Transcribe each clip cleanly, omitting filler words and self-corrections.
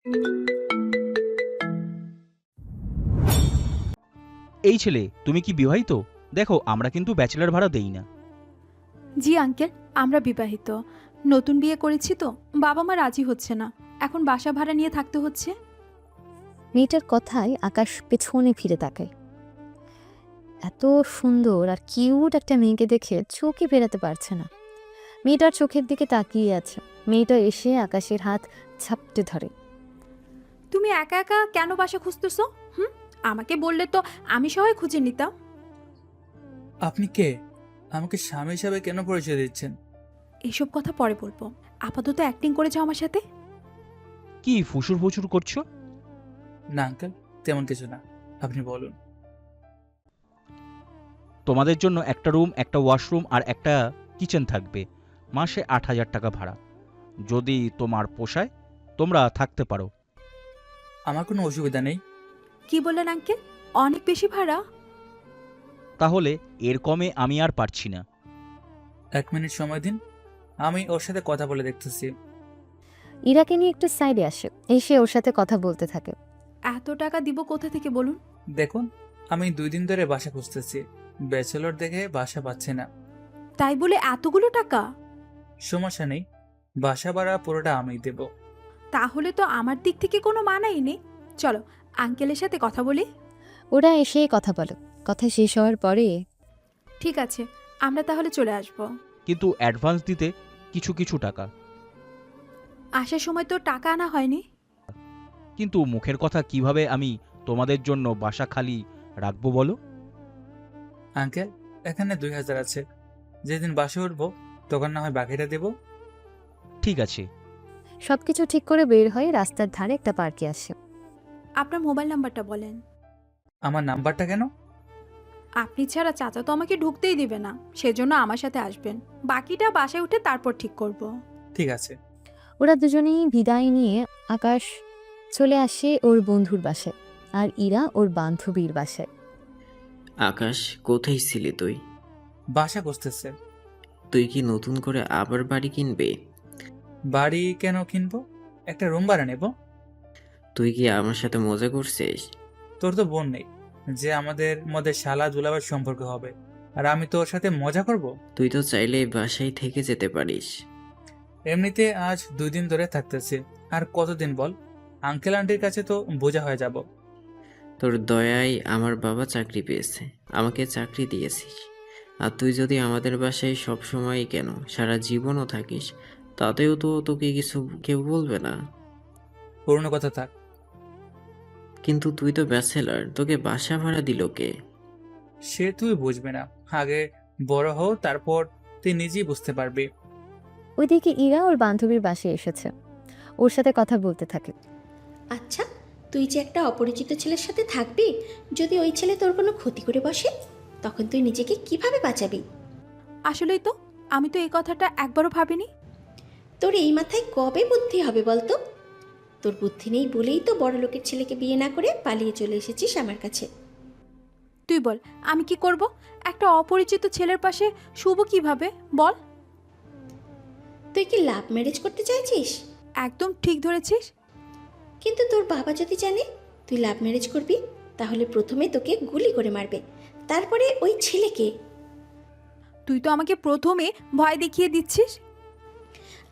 এই ছেলে, তুমি কি বিবাহিত? দেখো, আমরা কিন্তু ব্যাচেলর ভাড়া দেই না। জি আঙ্কেল, আমরা বিবাহিত। নতুন বিয়ে করেছি তো, বাবা মা রাজি হচ্ছে না, এখন বাসা ভাড়া নিয়ে থাকতে হচ্ছে। মেয়েটার কথায় আকাশ পেছনে ফিরে তাকায়। এত সুন্দর আর কিউট একটা মেয়েকে দেখে চোখে ফেরাতে পারছে না। মেয়েটার চোখের দিকে তাকিয়ে আছে। মেয়েটা এসে আকাশের হাত ঝাপটে ধরে। তুমি একা একা কেন বাসা খুঁজতেছো? আমাকে বললে তো আমি সবাই খুঁজে নিতাম। আপনি কে? আমাকে স্বামী হিসাবে কেন পরিচয় দিচ্ছেন? এইসব কথা পরে বলবো, আপাতত অ্যাক্টিং করে যাও আমার সাথে। কি ফুসুর ফুসুর করছো? না আঙ্কেল, তেমন কিছু না, আপনি বলুন। তোমাদের জন্য একটা রুম, একটা ওয়াশরুম আর একটা কিচেন থাকবে। মাসে 8,000 টাকা ভাড়া। যদি তোমার পোষায় তোমরা থাকতে পারো। আমার কোনো অসুবিধা নেই। কি বললেন আঙ্কেল? অনেক বেশি ভাড়া? তাহলে এর কমে আমি আর পারছি না। 1 মিনিট সময় দিন, আমি ওর সাথে কথা বলে দেখতেছি। ইরাকে নিয়ে একটু সাইডে আসে, এসে ওর সাথে কথা বলতে থাকে। এত টাকা দিব কোথা থেকে বলুন? দেখুন, আমি 2 দিন ধরে বাসা খুঁজতেছি, ব্যাচেলর দেখে বাসা পাচ্ছি না। তাই বলে এতগুলো টাকা? সমস্যা নেই, বাসা ভাড়া পুরোটা আমি দেব। তাহলে তো আমার দিক থেকে কোনো মানাই নেই। চলো আঙ্কেলের সাথে কথা বলি। ওরা এসে কথা বলে। কথা শেষ হওয়ার পরে ঠিক আছে, আমরা তাহলে চলে আসব। কিন্তু অ্যাডভান্স দিতে কিছু কিছু টাকা। আসার সময় তো টাকা আনা হয়নি। কিন্তু মুখের কথা কিভাবে আমি তোমাদের জন্য বাসা খালি রাখবো বলো? আঙ্কেল, এখানে 2000 আছে, যেদিন বাসে উঠবো তখন না হয় বাকিটা দেব। ঠিক আছে। সবকিছু ঠিক করে বের হয়ে রাস্তার ধারে একটা পার্কে আসে। আপনার মোবাইল নাম্বারটা বলেন। আমার নাম্বারটা কেন? আপনি ছাড়া চাচা তো আমাকে ঢুকতেই দিবে না, সেজন্য আমার সাথে আসবেন। বাকিটা বাসায় উঠে তারপর ঠিক করব। ঠিক আছে। ওরা দুজনেই বিদায় নিয়ে আকাশ চলে আসে ওর বন্ধুর বাসায়, আর ইরা ওর বান্ধবীর বাসায়। আকাশ, কোথায় ছিলি তুই? বাসা খুঁজতেছে। তুই কি নতুন করে আবার বাড়ি কিনবে? বাড়ি কেন কিনবো? একটা রুম ভাড়া নেব। তুই কি আমার সাথে মজা করছিস? তোর তো বোন নেই যে আমাদের মধ্যে শালা দুলাবার সম্পর্ক হবে, আর আমি তোর সাথে মজা করব? তুই তো চাইলে এই বাসায় থেকে যেতে পারিস। এমনিতে আজ 2 দিন ধরে থাকতেছি, আর কতদিন বল? আঙ্কেল আন্টির কাছে তো বোঝা হয়ে যাব। তোর দয়ায় আমার বাবা চাকরি পেয়েছে, আমাকে চাকরি দিয়েছিস। আর তুই যদি আমাদের বাসায় সব সময় কেন সারা জীবনও থাকিস, তাতেও তো তোকে কিছু কেউ বলবে না। পুরনো কথা থাক। কিন্তু তুই তো ব্যাচেলার, তোকে বাসা ভাড়া দিল কে? সে তুই বুঝবি না, আগে বড় হও, তারপর তুই নিজেই বুঝতে পারবি। ওইদিকে ইরা ওর বান্ধবীর বাসায় এসেছে, ওর সাথে কথা বলতে থাকে। আচ্ছা, তুই যে একটা অপরিচিত ছেলের সাথে থাকবি, যদি ওই ছেলে তোর কোনো ক্ষতি করে বসে, তখন তুই নিজেকে কিভাবে বাঁচাবি? আসলেই তো, আমি তো এই কথাটা একবারও ভাবিনি। তোর এই মাথায় কবে বুদ্ধি হবে বলতো? তোর বুদ্ধি নেই বলেই তো বড় লোকের ছেলেকে বিয়ে না করে পালিয়ে চলে এসেছিস আমার কাছে। তুই বল, আমি কি করব? একটা অপরিচিত ছেলের পাশে শুভ কিভাবে বল? তুই কি লাভ ম্যারেজ করতে চাইছিস? একদম ঠিক ধরেছিস। কিন্তু তোর বাবা যদি জানে তুই লাভ ম্যারেজ করবি, তাহলে প্রথমে তোকে গুলি করে মারবে, তারপরে ওই ছেলেকে। তুই তো আমাকে প্রথমে ভয় দেখিয়ে দিচ্ছিস।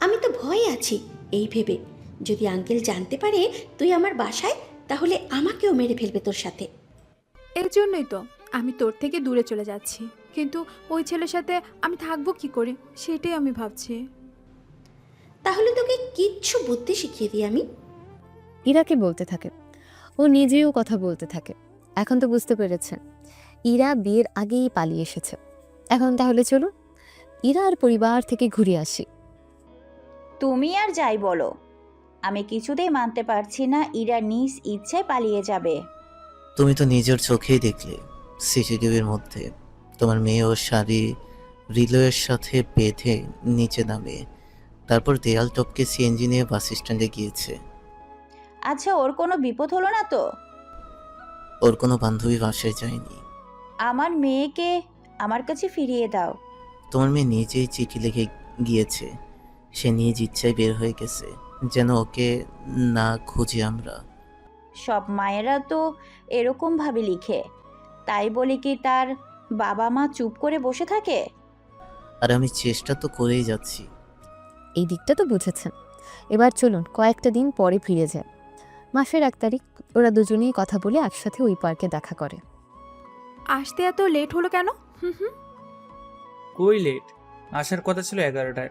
আমি তো ভয়ে আছি এই ভেবে, যদি আঙ্কেল জানতে পারে তুই আমার বাসায়, তাহলে আমাকেও মেরে ফেলবে তোর সাথে। এর জন্যই তো আমি তোর থেকে দূরে চলে যাচ্ছি। কিন্তু ওই ছেলের সাথে আমি থাকবো কি করে, সেটাই আমি ভাবছি। তাহলে তোকে কিচ্ছু বুদ্ধি শিখিয়ে দিই আমি। ইরাকে বলতে থাকে। ও নিজেও কথা বলতে থাকে। এখন তো বুঝতে পেরেছে ইরা বিয়ের আগেই পালিয়ে এসেছে। এখন তাহলে চলুন ইরা আর পরিবার থেকে ঘুরে আসি। তুমি আর যাই বলো, আমি কিছুতেই মানতে পারছি না ইরা নিজ ইচ্ছায় পালিয়ে যাবে। তুমি তো নিজের চোখেই দেখলে সিসিটিভির মধ্যে তোমার মেয়ে ও শাড়ি রিলয়ের সাথে বেঁধে নিচে নামে, তারপর দেয়াল টপকে সিএনজি নিয়ে বাস স্ট্যান্ডে গিয়েছে। আচ্ছা, ওর কোনো বিপদ হলো না তো? ওর কোনো বান্ধবী বাসায় যায়নি। আমার মেয়েকে আমার কাছে ফিরিয়ে দাও। তোমার মেয়ে নিজেই চিঠি লিখে গিয়েছে, সে নিজ ইচ্ছায় বের হয়ে গেছে, যেন ওকে না খুঁজি আমরা। সব মায়েরা তো এরকমভাবে লিখে, তাই বলে কি তার বাবা মা চুপ করে বসে থাকে? আর আমি চেষ্টা তো করেই যাচ্ছি। এই দিকটা তো বুঝেছেন। এবার চলুন কয়েকটা দিন পরে ফিরে যায়। মাসের 1 তারিখ ওরা দুজনেই কথা বলে একসাথে ওই পার্কে দেখা করে। আসতে এত লেট হলো কেন? হুম। কই লেট? আসার কথা ছিল 11টায়,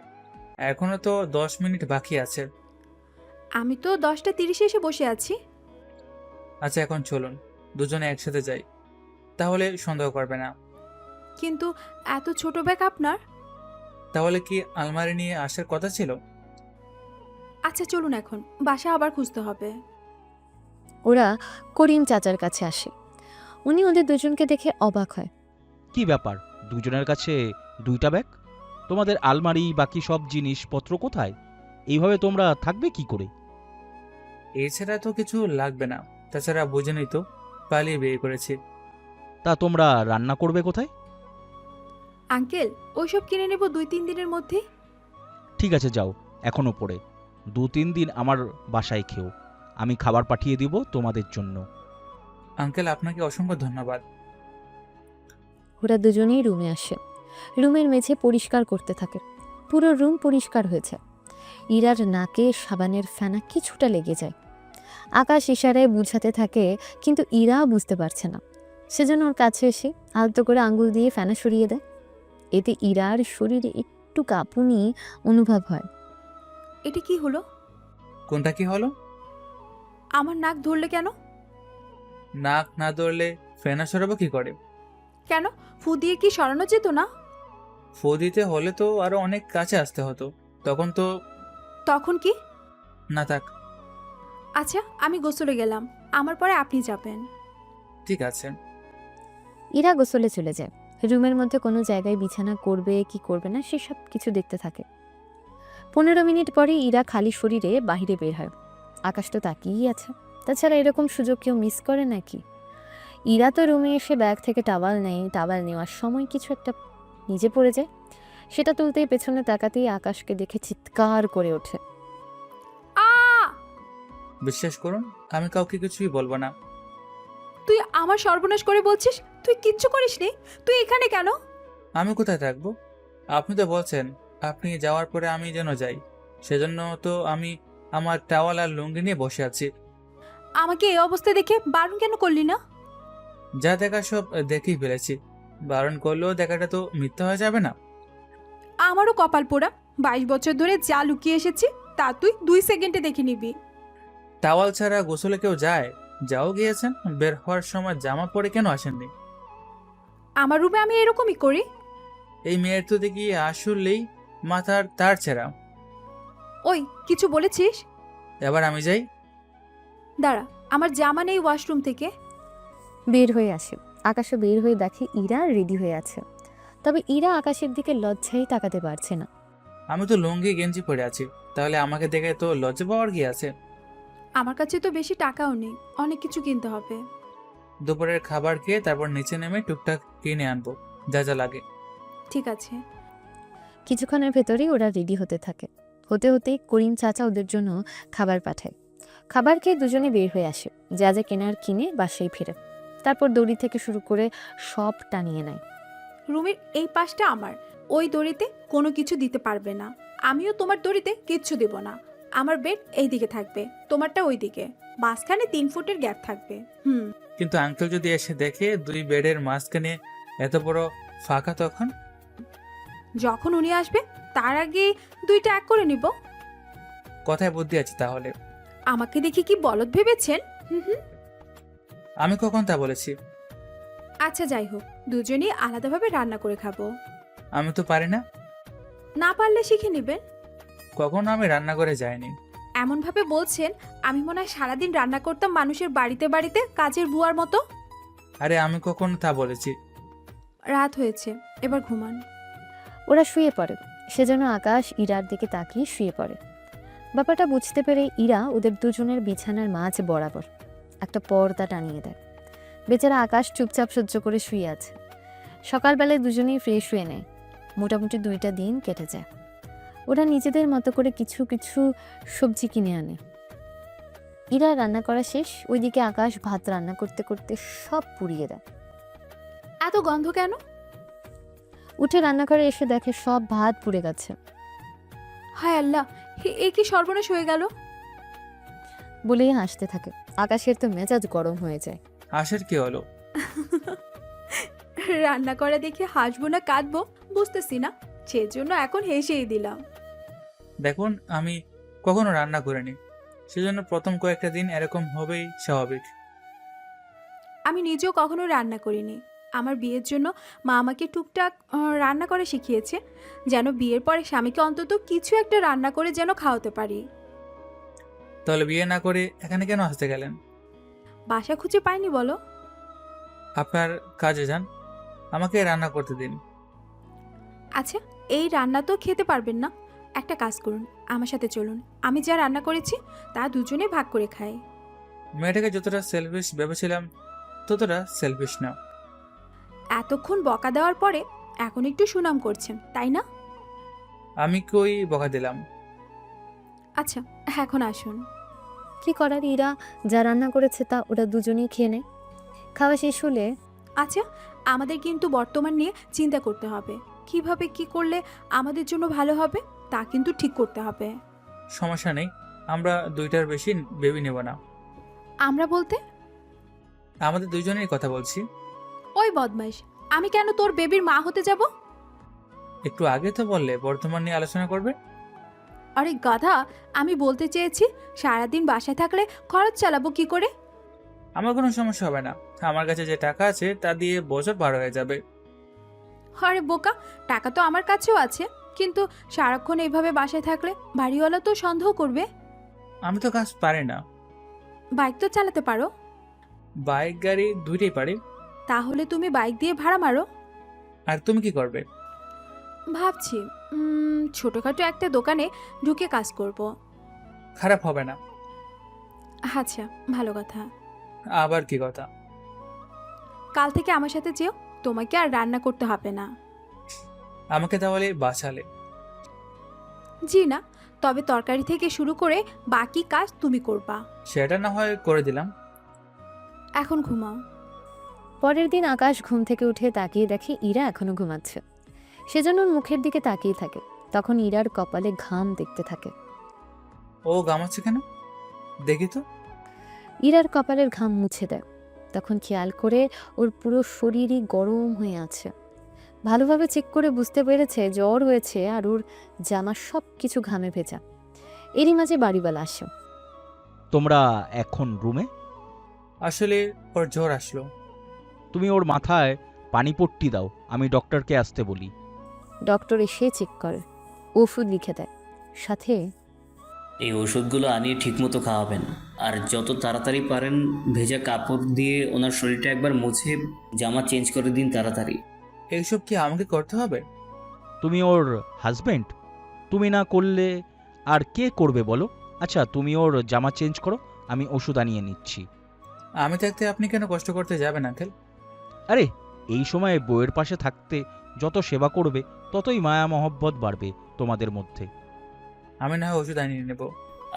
এখনো তো 10 মিনিট বাকি আছে। আমি তো 10টা 30 এসে বসে আছি। আচ্ছা এখন চলুন দুজনে একসাথে যাই, তাহলে সন্দেহ করবে না। কিন্তু এত ছোট ব্যাগ আপনার? তাহলে কি আলমারি নিয়ে আসার কথা ছিল? আচ্ছা চলুন, এখন বাসা আবার খুঁজতে হবে। ওরা করিম চাচার কাছে আসে। উনি ওদের দুজনকে দেখে অবাক হয়। কি ব্যাপার, দুজনের কাছে 2টা ব্যাগ? তোমাদের আলমারি বাকি সব জিনিসপত্র কোথায়? এইভাবে তোমরা থাকবে কি করে? এছাড়া তো কিছু লাগবে না, তাছাড়া বুঝেনি তো পালিয়ে বিয়ে করেছি। তা তোমরা রান্না করবে কোথায়? আঙ্কেল, ওইসব কিনে নেব 2-3 দিনের মধ্যে। ঠিক আছে যাও, এখন ওপরে 2-3 দিন আমার বাসায় খেও। আমি খাবার পাঠিয়ে দিব তোমাদের জন্য। আঙ্কেল আপনাকে অসংখ্য ধন্যবাদ। ওরা দুজনেই রুমে আসে। রুমের মেঝে পরিষ্কার করতে থাকে। পুরো রুম পরিষ্কার হয়েছে। ইরার নাকে সাবানের ফেনা কিছুটা লেগে যায়। আকাশ ইশারায় বুঝাতে থাকে, কিন্তু ইরা বুঝতে পারছে না। সেজন্য ওর কাছে এসে আলতো করে আঙ্গুল দিয়ে ফেনা সরিয়ে দেয়। এতে ইরার শরীরে একটু কাঁপুনি অনুভব হয়। এটা কি হলো? কোনটা কি হলো? আমার নাক ধরলে কেন? নাক না ধরলে ফেনা সরাবো কি করে? কেন, ফু দিয়ে কি সরানো যেত না? ফু দিতে হলে তো আরো অনেক কাছে আসতে হতো, তখন তো। তখন কি? না থাক। আচ্ছা আমি গোসলে গেলাম, আমার পরে আপনি যাবেন। ঠিক আছে। ইরা গোসলে চলে যায়। রুমের মধ্যে কোনো জায়গায় বিছানা করবে কি করবে না সেসব কিছু দেখতে থাকে। 15 মিনিট পরে ইরা খালি শরীরে বাইরে বের হয়। আকাশ তো তাকিয়েই আছে। তাছাড়া এরকম সুযোগ কেউ মিস করে নাকি? ইরা তো রুমে এসে ব্যাগ থেকে টাওয়াল নেয়। টাওয়াল নেওয়ার সময় কিছু একটা নিচে পড়ে যায়। সেটা তুলতেই পেছনে তাকাতেই আকাশকে দেখে চিৎকার করে ওঠে। আ বিশ্বাস করুন আমি কাউকে কিছুই বলবো না। তুই আমার সর্বনাশ করে বলছিস? তুই কিচ্ছু করিসনি, তুই এখানে কেন? আমি কোথায় থাকবো? আপনি তো বলছেন আপনি যাওয়ার পরে আমি যেন যাই, সেজন্য তো আমি আমার টাওয়াল আর লুঙ্গি নিয়ে বসে আছি। আমাকে এই অবস্থায় দেখে বারণ কেন করলি না? যা দেখা সব দেখেই ফেলেছি, বারণ করলেও দেখাটা তো মিথ্যা হয়ে যাবে না। আমারও কপাল পোড়া, 22 বছর ধরে যা লুকিয়ে এসেছি তা তুই 2 সেকেন্ডে দেখে নিবি। টাওয়াল ছাড়া গোসলে কেউ যায়? যাও গিয়েছেন, বের হওয়ার সময় জামা পরে কেন আসেননি? আমার রুমে আমি এরকমই করি। এই মেয়ের তো দেখি আসলেই মাথার তার ছেঁড়া। ওই কিছু বলেছিস? এবার আমি যাই। দাঁড়া, আমার জামা নেই ওয়াশরুম থেকে। বের হয়ে আসে। আকাশে বের হয়ে দেখে ইরা রেডি হয়ে আছে। তবে ইরা আকাশের দিকে লজ্জায় তাকাতে পারছে না। আমি তো লুঙ্গি গেঞ্জি পরে আছি, তাহলে আমাকে দেখে তো লজ্জা পাওয়ার কি আছে? আমার কাছে তো বেশি টাকাও নেই, অনেক কিছু কিনতে হবে। দুপুরের খাবার খেয়ে তারপর নিচে নেমে টুকটাক কিনে আনবো যা যা লাগে। ঠিক আছে। কিছুক্ষণের ভেতরেই ওরা রেডি হতে থাকে। হতে হতেই করিম চাচা ওদের জন্য খাবার পাঠায়। খাবার খেয়ে দুজনে বের হয়ে আসে। যা যা কেনার কিনে বাসায় ফেরে। তারপর দড়ি থেকে শুরু করে সব টানিয়ে নেয়। রুমের এই পাশটা আমার, ওই দড়িতে কোনো কিছু দিতে পারবে না। আমিও তোমার দড়িতে কিচ্ছু দেব না। আমার বেড এই দিকে থাকবে, তোমারটা ওই দিকে, মাঝখানে 3 ফুটের গ্যাপ থাকবে। কিন্তু আঙ্কেল যদি এসে দেখে 2 বেডের মাঝখানে এত বড় ফাঁকা, তখন? যখন উনি আসবে তার আগে 2টা এক করে নিব। কথায় বুদ্ধি আছে তাহলে? আমাকে দেখে কি বলদ ভেবেছেন? হুম। আমি কখন তা বলেছি? আচ্ছা যাই হোক, দুজনেই আলাদাভাবে রান্না করে খাবো। আমি তো পারি না। না পারলে শিখে নেবেন। কখনো আমি রান্না করে যাইনি। এমনভাবে বলছেন আমি মনে হয় সারাদিন রান্না করতাম মানুষের বাড়িতে বাড়িতে কাজের বুয়ার মতো। আরে আমি কখন তা বলেছি? রাত হয়েছে, এবার ঘুমান। ওরা শুয়ে পড়ে। সেজন্য আকাশ ইরার দিকে তাকিয়ে শুয়ে পড়ে। ব্যাপারটা বুঝতে পেরে ইরা ওদের দুজনের বিছানার মাঝ বরাবর একটা পর্দা টানিয়ে দেয়। বেচারা আকাশ চুপচাপ সহ্য করে শুয়ে আছে। সকালবেলায় দুজনেই ফ্রেশ হয়ে নেয়। মোটামুটি 2টা দিন কেটে যায়। ওরা নিজেদের মতো করে কিছু কিছু সবজি কিনে আনে। ইরা রান্না করা শেষ, ওইদিকে আকাশ ভাত রান্না করতে করতে সব পুড়িয়ে দেয়। এত গন্ধ কেন? উঠে রান্নাঘরে এসে দেখে সব ভাত পুড়ে গেছে। হায় আল্লাহ, এ কি সর্বনাশ হয়ে গেল! বলেই হাসতে থাকে। আকাশের তো মেজাজ গরম হয়ে যায়। হাসের কি হলো? রান্না করা দেখে হাসবো না কাঁদবো বুঝতেছি না, সেজন্য এখন হেসেই দিলাম। দেখুন, আমি কখনো রান্না করিনি, সেজন্য প্রথম কয়েকটা দিন এরকম হবেই স্বাভাবিক। আমি নিজেও কখনো রান্না করিনি। আমার বিয়ের জন্য মা আমাকে টুকটাক রান্না করে শিখিয়েছে, যেন বিয়ের পরে স্বামীকে অন্তত কিছু একটা রান্না করে যেন খাওয়াতে পারি। তাহলে বিয়ে না করে এখানে কেন আসতে গেলেন? বাসা খুঁজে পাইনি বলো। আপনার কাজে যান, আমাকে রান্না করতে দিন। আচ্ছা, এই রান্না তো খেতে পারবেন না। একটা কাজ করুন, আমার সাথে চলুন, আমি যা রান্না করেছি তা দুজনে ভাগ করে খাই। মেয়েটাকে যতটা সেলফিশ ভেবেছিলাম ততটা সেলফিশ না। এতক্ষণ বকা দেওয়ার পরে এখন একটু সুনাম করছেন, তাই না? আমি কই বকা দিলাম? আচ্ছা, এখন আসুন। কি করার, ইরা যা রান্না করেছে তা ওরা দুজনেই খেয়ে নেয়। খাওয়া শেষ হলে আচ্ছা, আমাদের কিন্তু বর্তমান নিয়ে চিন্তা করতে হবে। কিভাবে কি করলে আমাদের জন্য ভালো হবে তা কিন্তু ঠিক করতে হবে। সমস্যা নেই, আমরা দুইটার বেশি বেবি নেব না। আমরা বলতে? আমাদের দুইজনেরই কথা বলছি। ওই বদমাইশ, আমি কেন তোর বেবির মা হতে যাব? একটু আগে তো বললে বর্তমান নিয়ে আলোচনা করবে। আরে গাধা, আমি বলতে চেয়েছি সারাদিন বাসায় থাকলে খরচ চালাবো কি করে। আমার কোনো সমস্যা হবে না, আমার কাছে যে টাকা আছে তা দিয়ে বছর পার হয়ে যাবে। আরে বোকা, টাকা তো আমার কাছেও আছে, কিন্তু সারাক্ষণ এইভাবে বাসায় থাকলে বাড়িওয়ালা তো সন্দেহ করবে। আমি তো কাজ পারি না। বাইক তো চালাতে পারো। বাইক গাড়ি দুইটাই পারি। তাহলে তুমি বাইক দিয়ে ভাড়া মারো। আর তুমি কি করবে? ভাবছি ছোটখাটো একটা দোকানে ঢুকে কাজ করব। খারাপ হবে না। আচ্ছা, ভালো কথা। আবার কি কথা? কাল থেকে আমার সাথে যেও, তোমাকে আর রান্না করতে হবে না। আমাকে তাহলে বাঁচালে? জি না, তবে তরকারি থেকে শুরু করে বাকি কাজ তুমি করবা। সেটা না হয় করে দিলাম। এখন ঘুমাও। পরের দিন আকাশ ঘুম থেকে উঠে তাকিয়ে দেখে ইরা এখনো ঘুমাচ্ছে। সেজন্য ওর মুখের দিকে তাকিয়ে থাকে। তখন ইরার কপালে ঘাম দেখতে থাকে। ও গামাচ্ছে কেন দেখি তো। ইরার কপালের ঘাম মুছে দেয়। তখন খেয়াল করে ওর পুরো শরীরই গরম হয়ে আছে। ভালোভাবে চেক করে বুঝতে পেরেছে জ্বর হয়েছে আর ওর জামা সব কিছু ঘামে ভেজা। এরই মাঝে বাড়িওয়ালা আসে। তোমরা এখন রুমে? আসলে ওর জ্বর আসলো। তুমি ওর মাথায় পানিপট্টি দাও, আমি ডক্টরকে আসতে বলি। ডক্টর এসে চেক করে, ওষুধ লিখে দেয়। সাথে এই ওষুধগুলো আনিয়ে ঠিকমতো খাওয়াবেন, আর যত তাড়াতাড়ি পারেন ভেজা কাপড় দিয়ে ওনার শরীরটা একবার মুছে জামা চেঞ্জ করে দিন তাড়াতাড়ি। এইসব কি আমাকে করতে হবে? তুমি ওর হাজবেন্ড, তুমি না করলে আর কে করবে বলো? আচ্ছা, তুমি ওর জামা চেঞ্জ করো, আমি ওষুধ আনিয়ে নিচ্ছি। আমি থাকতে আপনি কেন কষ্ট করতে যাবেন আঙ্কেল? আরে, এই সময় বউয়ের পাশে থাকতে যত সেবা করবে ততই মায়া মহব্বত বাড়বে তোমাদের মধ্যে। আমি না হয় ওষুধ আনিয়ে নেব।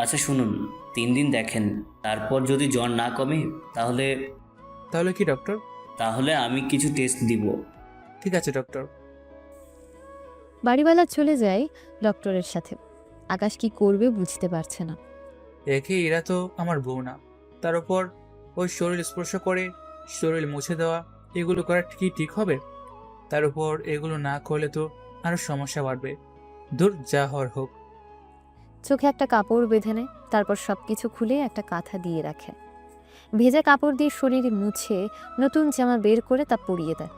আচ্ছা শুনুন, 3 দিন দেখেন, তারপর যদি জ্বর না কমে তাহলে তাহলে কি ডক্টর? তাহলে আমি কিছু টেস্ট দিব। ঠিক আছে ডক্টর। বাড়িওয়ালা চলে যায় ডক্টরের সাথে। আকাশ কি করবে বুঝতে পারছে না। একে এরা তো আমার বউ না, তার উপর ওই শরীর স্পর্শ করে শরীর মুছে দেওয়া, এগুলো করা কি ঠিক হবে? তার উপর এগুলো না করলে তো আরো সমস্যা বাড়বে। দূর, যা হওয়ার হোক। চোখে একটা কাপড় বেঁধে নেয়, তারপর সবকিছু খুলে একটা কাঁথা দিয়ে রাখে। ভেজা কাপড় দিয়ে শরীর মুছে নতুন জামা বের করে তা পরিয়ে দেয়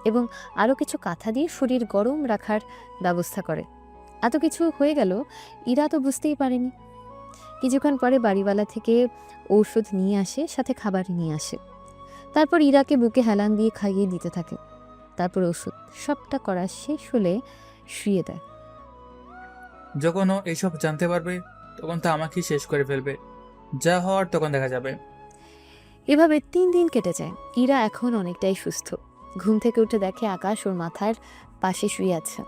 এবং আরও কিছু কাঁথা দিয়ে শরীর গরম রাখার ব্যবস্থা করে। এত কিছু হয়ে গেল, ইরা তো বুঝতেই পারেনি। কিছুক্ষণ পরে বাড়িওয়ালা থেকে ঔষধ নিয়ে আসে, সাথে খাবার নিয়ে আসে। তারপর ইরাকে বুকে হেলান দিয়ে খাইয়ে দিতে থাকে। তারপর ওষুধ সবটা করা শেষ হলে শুয়ে দেয়। যখন ও এইসব জানতে পারবে তখন তো আমাকেই শেষ করে ফেলবে। যা হওয়ার তখন দেখা যাবে। এভাবে 3 দিন কেটে যায়। ইরা এখন অনেকটাই সুস্থ। ঘুম থেকে উঠে দেখে আকাশ ওর মাথার পাশে শুয়ে আছে।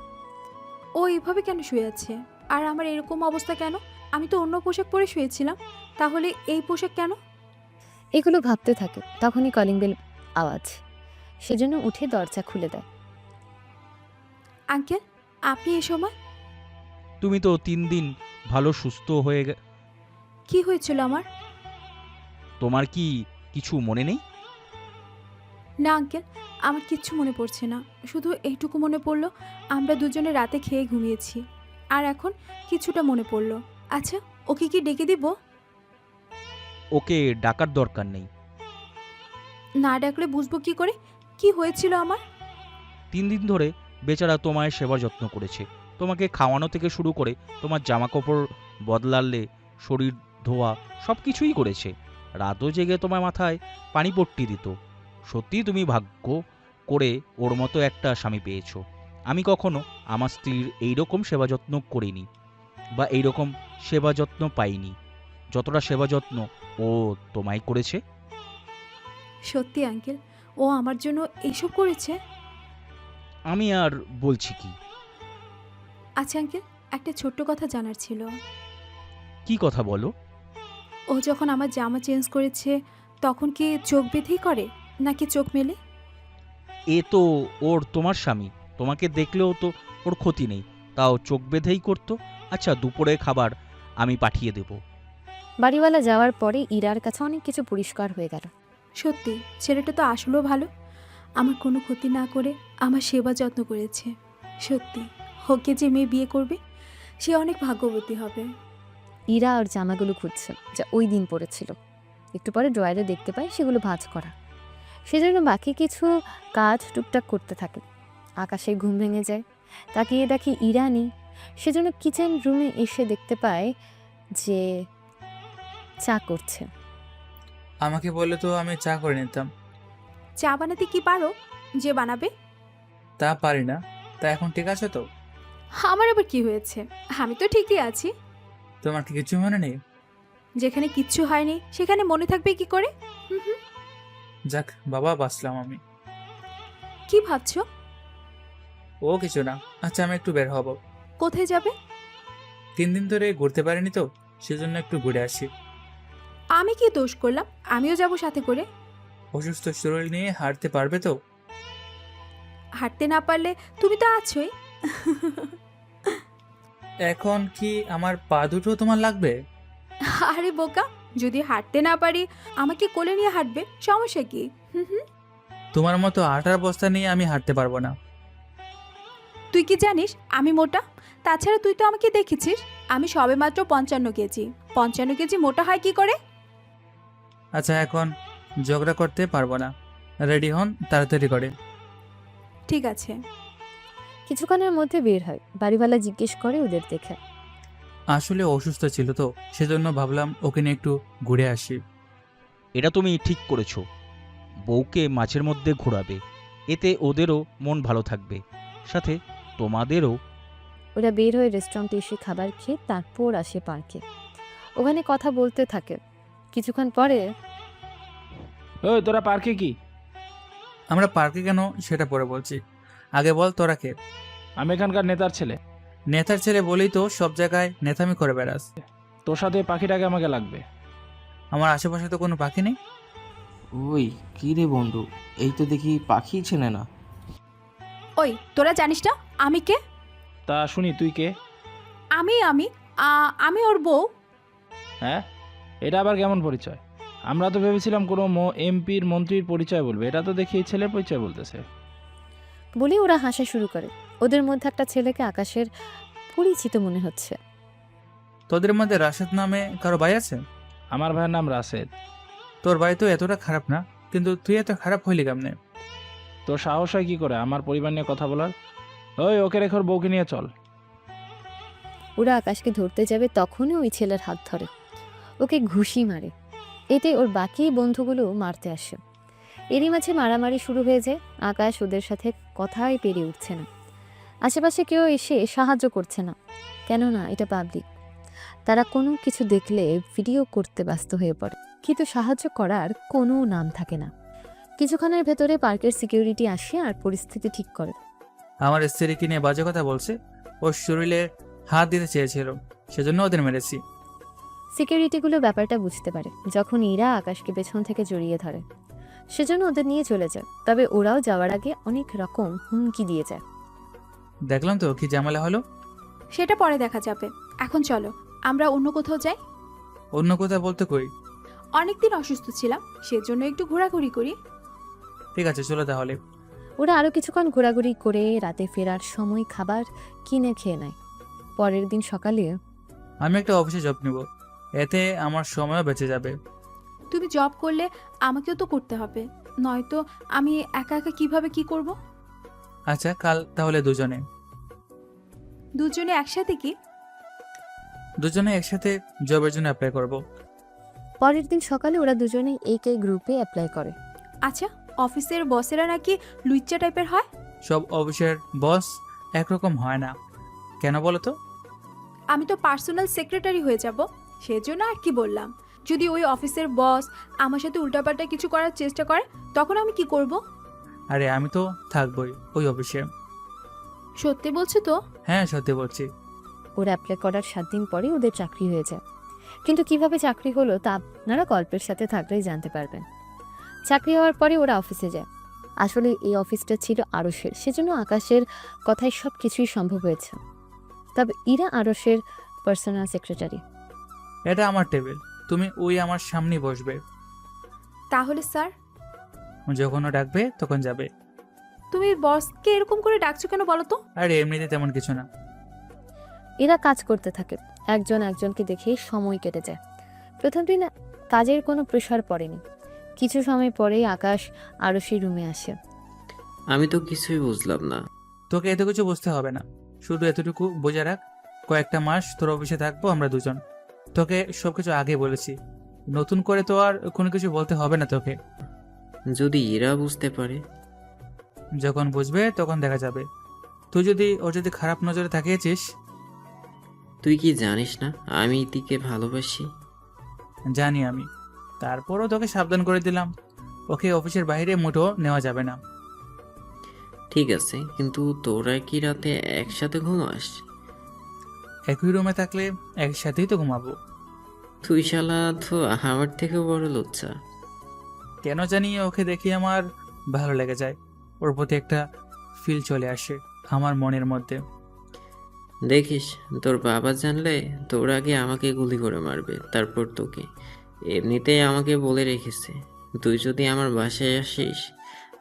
ও এভাবে কেন শুয়ে আছে? আর আমার এরকম অবস্থা কেন? আমি তো অন্য পোশাক পরে শুয়েছিলাম, তাহলে এই পোশাক কেন? এগুলো ভাবতে থাকে, তখনই কলিং বেল আওয়াজ। সেজন্য উঠে দরজা খুলে দেয়। আঙ্কেল, আপনি এই সময়? তুমি তো 3 দিন ভালো সুস্থ হয়ে কি হয়েছিল আমার? তোমার কি কিছু মনে নেই? না আঙ্কেল, আমার কিচ্ছু মনে পড়ছে না। শুধু এইটুকু মনে পড়লো আমরা দুজনে রাতে খেয়ে ঘুমিয়েছি। আর এখন কিছুটা মনে পড়লো। আচ্ছা, ওকে কি ডেকে দিব? ওকে ডাকার দরকার নেই। না ডাকলে বুঝবো কি করে কি হয়েছিল আমার? 3 দিন ধরে বেচারা তোমায় সেবা যত্ন করেছে। তোমাকে খাওয়ানো থেকে শুরু করে তোমার জামা কাপড় বদলালে, শরীর ধোয়া, সব কিছুই করেছে। রাতও জেগে তোমার মাথায় পানি পট্টি দিত। সত্যি তুমি ভাগ্য করে ওর মতো একটা স্বামী পেয়েছো। আমি কখনো আমার স্ত্রীর এইরকম সেবা যত্ন করিনি বা এইরকম সেবা যত্ন পাইনি যতটা সেবা যত্ন ও তোমায় করেছে। সত্যি আঙ্কেল, ও আমার জন্য এসব করেছে? আমি আর বলছি কি? আচ্ছা আঙ্কেল, একটা ছোট্ট কথা জানার ছিল। কি কথা বলো? ও যখন আমার জামা চেঞ্জ করেছে তখন কি চোখ বেঁধেই করে নাকি চোখ মেলে? এ তো ওর তোমার স্বামী, তোমাকে দেখলেও তো ওর ক্ষতি নেই, তাও চোখ বেঁধেই করতো। আচ্ছা, দুপুরে খাবার আমি পাঠিয়ে দেব। বাড়িওয়ালা যাওয়ার পরে ইরার কাছে অনেক কিছু পরিষ্কার হয়ে গেল। সত্যি ছেলেটা তো আসলেও ভালো, আমার কোনো ক্ষতি না করে আমার সেবা যত্ন করেছে। সত্যি ওকে যে মেয়ে বিয়ে করবে সে অনেক ভাগ্যবতী হবে। ইরা আর জামাগুলো খুঁজছে যা ওই দিন পরেছিল। একটু পরে ড্রয়ারে দেখতে পায় সেগুলো ভাঁজ করা। সেজন্য বাকি কিছু কাজ টুকটাক করতে থাকে। আকাশের ঘুম ভেঙে যায়, তাকিয়ে দেখে ইরা নেই। সেজন্য কিচেন রুমে এসে দেখতে পায় যে চা করছে। আমাকে বললে তো আমি চা করে নিতাম। চা বানাতে কি পারো যে বানাবে? তা পারি না। তা এখন ঠিক আছে তো? আমার আবার কি হয়েছে? আমি তো ঠিকই আছি। তোমার কি কিছু মনে নেই? যেখানে কিচ্ছু হয়নি সেখানে মনে থাকবে কি করে? হুম হুম। যাক বাবা, বাঁচলাম আমি। কি ভাবছো? ও কিছু না। আচ্ছা, আমি একটু বের হব। কোথায় যাবে? 3 দিন ধরে ঘুরতে পারিনি তো, সেজন্য একটু ঘুরে আসি। আমি কি দোষ করলাম? আমিও যাব সাথে করে। অসুস্থ শরীর নিয়ে হাঁটতে পারবে তো? হাঁটতে না পারলে তুমি তো আছোই। এখন কি আমার পা দুটো তোমার লাগবে? আরে বোকা, যদি হাঁটতে না পারি আমাকে কোলে নিয়ে হাঁটবে, সমস্যা কি? হুম হুম। তোমার মতো আটার বস্তা নিয়ে আমি হাঁটতে পারবো না। তুই কি জানিস আমি মোটা? তাছাড়া তুই তো আমাকে দেখেছিস, আমি সবেমাত্র 55 কেজি। 55 কেজি মোটা হয় কি করে? আচ্ছা, এখন ঝগড়া করতে পারবো না। রেডি হন তাড়াতাড়ি করে। ঠিক আছে। কিছুক্ষণের মধ্যে বের হয়। বাড়িওয়ালা জিজ্ঞেস করে ওদের দেখে। আসলে অসুস্থ ছিল তো, সেজন্য ভাবলাম ওকে নিয়ে একটু ঘুরে আসি। এটা তুমি ঠিক করেছো। বউকে মাঝের মধ্যে ঘোরাবে, এতে ওদেরও মন ভালো থাকবে, সাথে তোমাদেরও। ওরা বের হয়ে রেস্টুরেন্টে এসে খাবার খেয়ে তারপর আসে পার্কে। ওখানে কথা বলতে থাকে। কিছুক্ষণ পরে ওই তোরা পার্কে কি? আমরা পার্কে কেন সেটা পরে বলছি, আগে বল তোরা কে? আমি এখানকার নেতার ছেলে। নেতার ছেলে বলেই তো সব জায়গায় নেতামি করে বেড়াস। তোর সাথে পাখিটাকে আমাকে লাগবে। আমার আশেপাশে তো কোনো পাখি নেই। ওই কি রে বন্ধু, এই তো দেখি পাখি ছেলে না। ওই তোরা জানিস না আমি কে? তা শুনি তুই কে? আমি আমি আমি ওর বউ। হ্যাঁ, এটা আবার কেমন পরিচয়? আমরা তো ভেবেছিলাম কোনো এমপির মন্ত্রীর পরিচয় বলবে, এটা তো দেখি এই ছেলের পরিচয় বলতেছে। বলে ওরা হাসা শুরু করে। ওদের মধ্যে একটা ছেলেকে আকাশের পরিচিত মনে হচ্ছে। তোদের মধ্যে রাশেদ নামে কারো ভাই আছে? আমার ভাইয়ের নাম রাশেদ। তোর ভাই তো এতটা খারাপ না, কিন্তু তুই এত খারাপ হইলি কেমনে? তোর সাহস হয় কি করে আমার পরিবার নিয়ে কথা বলার? ওই ওকে রেখে ওর বউকে নিয়ে চল। ওরা আকাশকে ধরতে যাবে তখনই ওই ছেলের হাত ধরে ওকে ঘুষি মারে। এতে ওর বাকি বন্ধুগুলো মারতে আসে। এরই মাঝে মারামারি শুরু হয়ে যায়। আকাশ ওদের সাথে কথাই পেরে উঠছে না। আশেপাশে কেউ এসে সাহায্য করছে না, কেননা এটা পাবলিক। তারা কোনো কিছু দেখলে ভিডিও করতে ব্যস্ত হয়ে পড়ে, কিন্তু সাহায্য করার কোনো নাম থাকে না। কিছুক্ষণের ভেতরে পার্কের সিকিউরিটি আসে আর পরিস্থিতি ঠিক করে। আমার স্ত্রীকে নিয়ে বাজে কথা বলছে, ওর শরীরে হাত দিতে চেয়েছিল, সেজন্য ওদের মেরেছি। সিকিউরিটিগুলো ব্যাপারটা বুঝতে পারে যখন ইরা আকাশকে পেছন থেকে জড়িয়ে ধরে, সেজন্য ওদের নিয়ে চলে যায়। তবে ওরাও যাওয়ার আগে অনেক রকম হুমকি দিয়ে যায়। দেখলাম তো কি ঝামেলা হলো। সেটা পরে দেখা যাবে, এখন চলো আমরা অন্য কোথাও যাই। অন্য কোথাও বলতে কই? অনেকদিন অসুস্থ ছিলাম, সেজন্য একটু ঘোরাঘুরি করি। ঠিক আছে, চলো তাহলে। ওরা আরও কিছুক্ষণ ঘোরাঘুরি করে রাতে ফেরার সময় খাবার কিনে খেয়ে নেয়। পরের দিন সকালে আমি একটা অফিসে জব নেব, এতে আমার সময়ও বেঁচে যাবে। তুমি জব করলে আমাকেও তো করতে হবে, নয়তো আমি একা একা কিভাবে কি করব? আচ্ছা, কাল তাহলে দুজনে একসাথে কি? দুজনে একসাথে জবের জন্য অ্যাপ্লাই করব। পরের দিন সকালে ওরা দুজনেই এই গ্রুপে অ্যাপ্লাই করে। আচ্ছা, অফিসের বসেরা নাকি লুইচ্চা টাইপের হয়। সব অফিসের বস একরকম হয় না, কেন বলো তো? আমি তো পার্সোনাল সেক্রেটারি হয়ে যাব, সেজন্য আর কি বললাম। যদি ওই অফিসের বস আমার সাথে উল্টাপাল্টা কিছু করার চেষ্টা করে, তখন আমি কি করব? আরে আমি তো থাকবই ওই অফিসে। সত্যি বলছো তো? হ্যাঁ, সত্যি বলছি। ওরা অ্যাপ্লাই করার 7 দিন পরে ওদের চাকরি হয়ে যায়। কিন্তু কিভাবে চাকরি হলো তা আপনারা গল্পের সাথে থাকলেই জানতে পারবেন। চাকরি হওয়ার পরে ওরা অফিসে যায়। আসলে এই অফিসটা ছিল আরশের, সেজন্য আকাশের কথায় সব কিছুই সম্ভব হয়েছে। তবে ইরা আরশের পার্সোনাল সেক্রেটারি। এটা আমার টেবিল, তুমি ওই আমার সামনেই বসবে। তাহলে স্যার? যখন ও ডাকবে তখন যাবে। তুমি বসকে এরকম করে ডাকছো কেন বলো তো? আরে এমনিতে তেমন কিছু না। এরা কাজ করতে থাকে, একজন একজনকে দেখেই সময় কেটে যায়। প্রথম দিন কাজের কোনো প্রেশার পড়েনি। কিছু সময় পরেই আকাশ আরশের রুমে আসে। আমি তো কিছুই বুঝলাম না। তোকে এত কিছু বুঝতে হবে না, শুধু এতটুকু বোঝা রাখ, কয়েকটা মাস তোর অফিসে থাকবো আমরা দুজন। তোকে সবকিছু আগে বলেছি, নতুন করে তো আর কোনো কিছু বলতে হবে না তোকে। যদি এরা বুঝতে পারে? যখন বুঝবে তখন দেখা যাবে। তুই যদি খারাপ নজরে তাকিয়েছিস। তুই কি জানিস না আমি ইতিকে ভালোবাসি? জানি আমি, তারপরও তোকে সাবধান করে দিলাম, ওকে অফিসের বাইরে মুঠো নেওয়া যাবে না। ঠিক আছে, কিন্তু তোরা কি রাতে একসাথে ঘুমাস? একই রুমে থাকলে একসাথেই তো ঘুমাবো। তুই শালা তো আমার থেকেও বড় লুচ্চা। কেন জানি ওকে দেখে আমার ভালো লেগে যায়, ওর প্রতি একটা ফিল চলে আসে আমার মনের মধ্যে। দেখিস, তোর বাবা জানলে তোর আগে আমাকে গুলি করে মারবে, তারপর তোকে। এমনিতেই আমাকে বলে রেখেছে, তুই যদি আমার বাসায় আসিস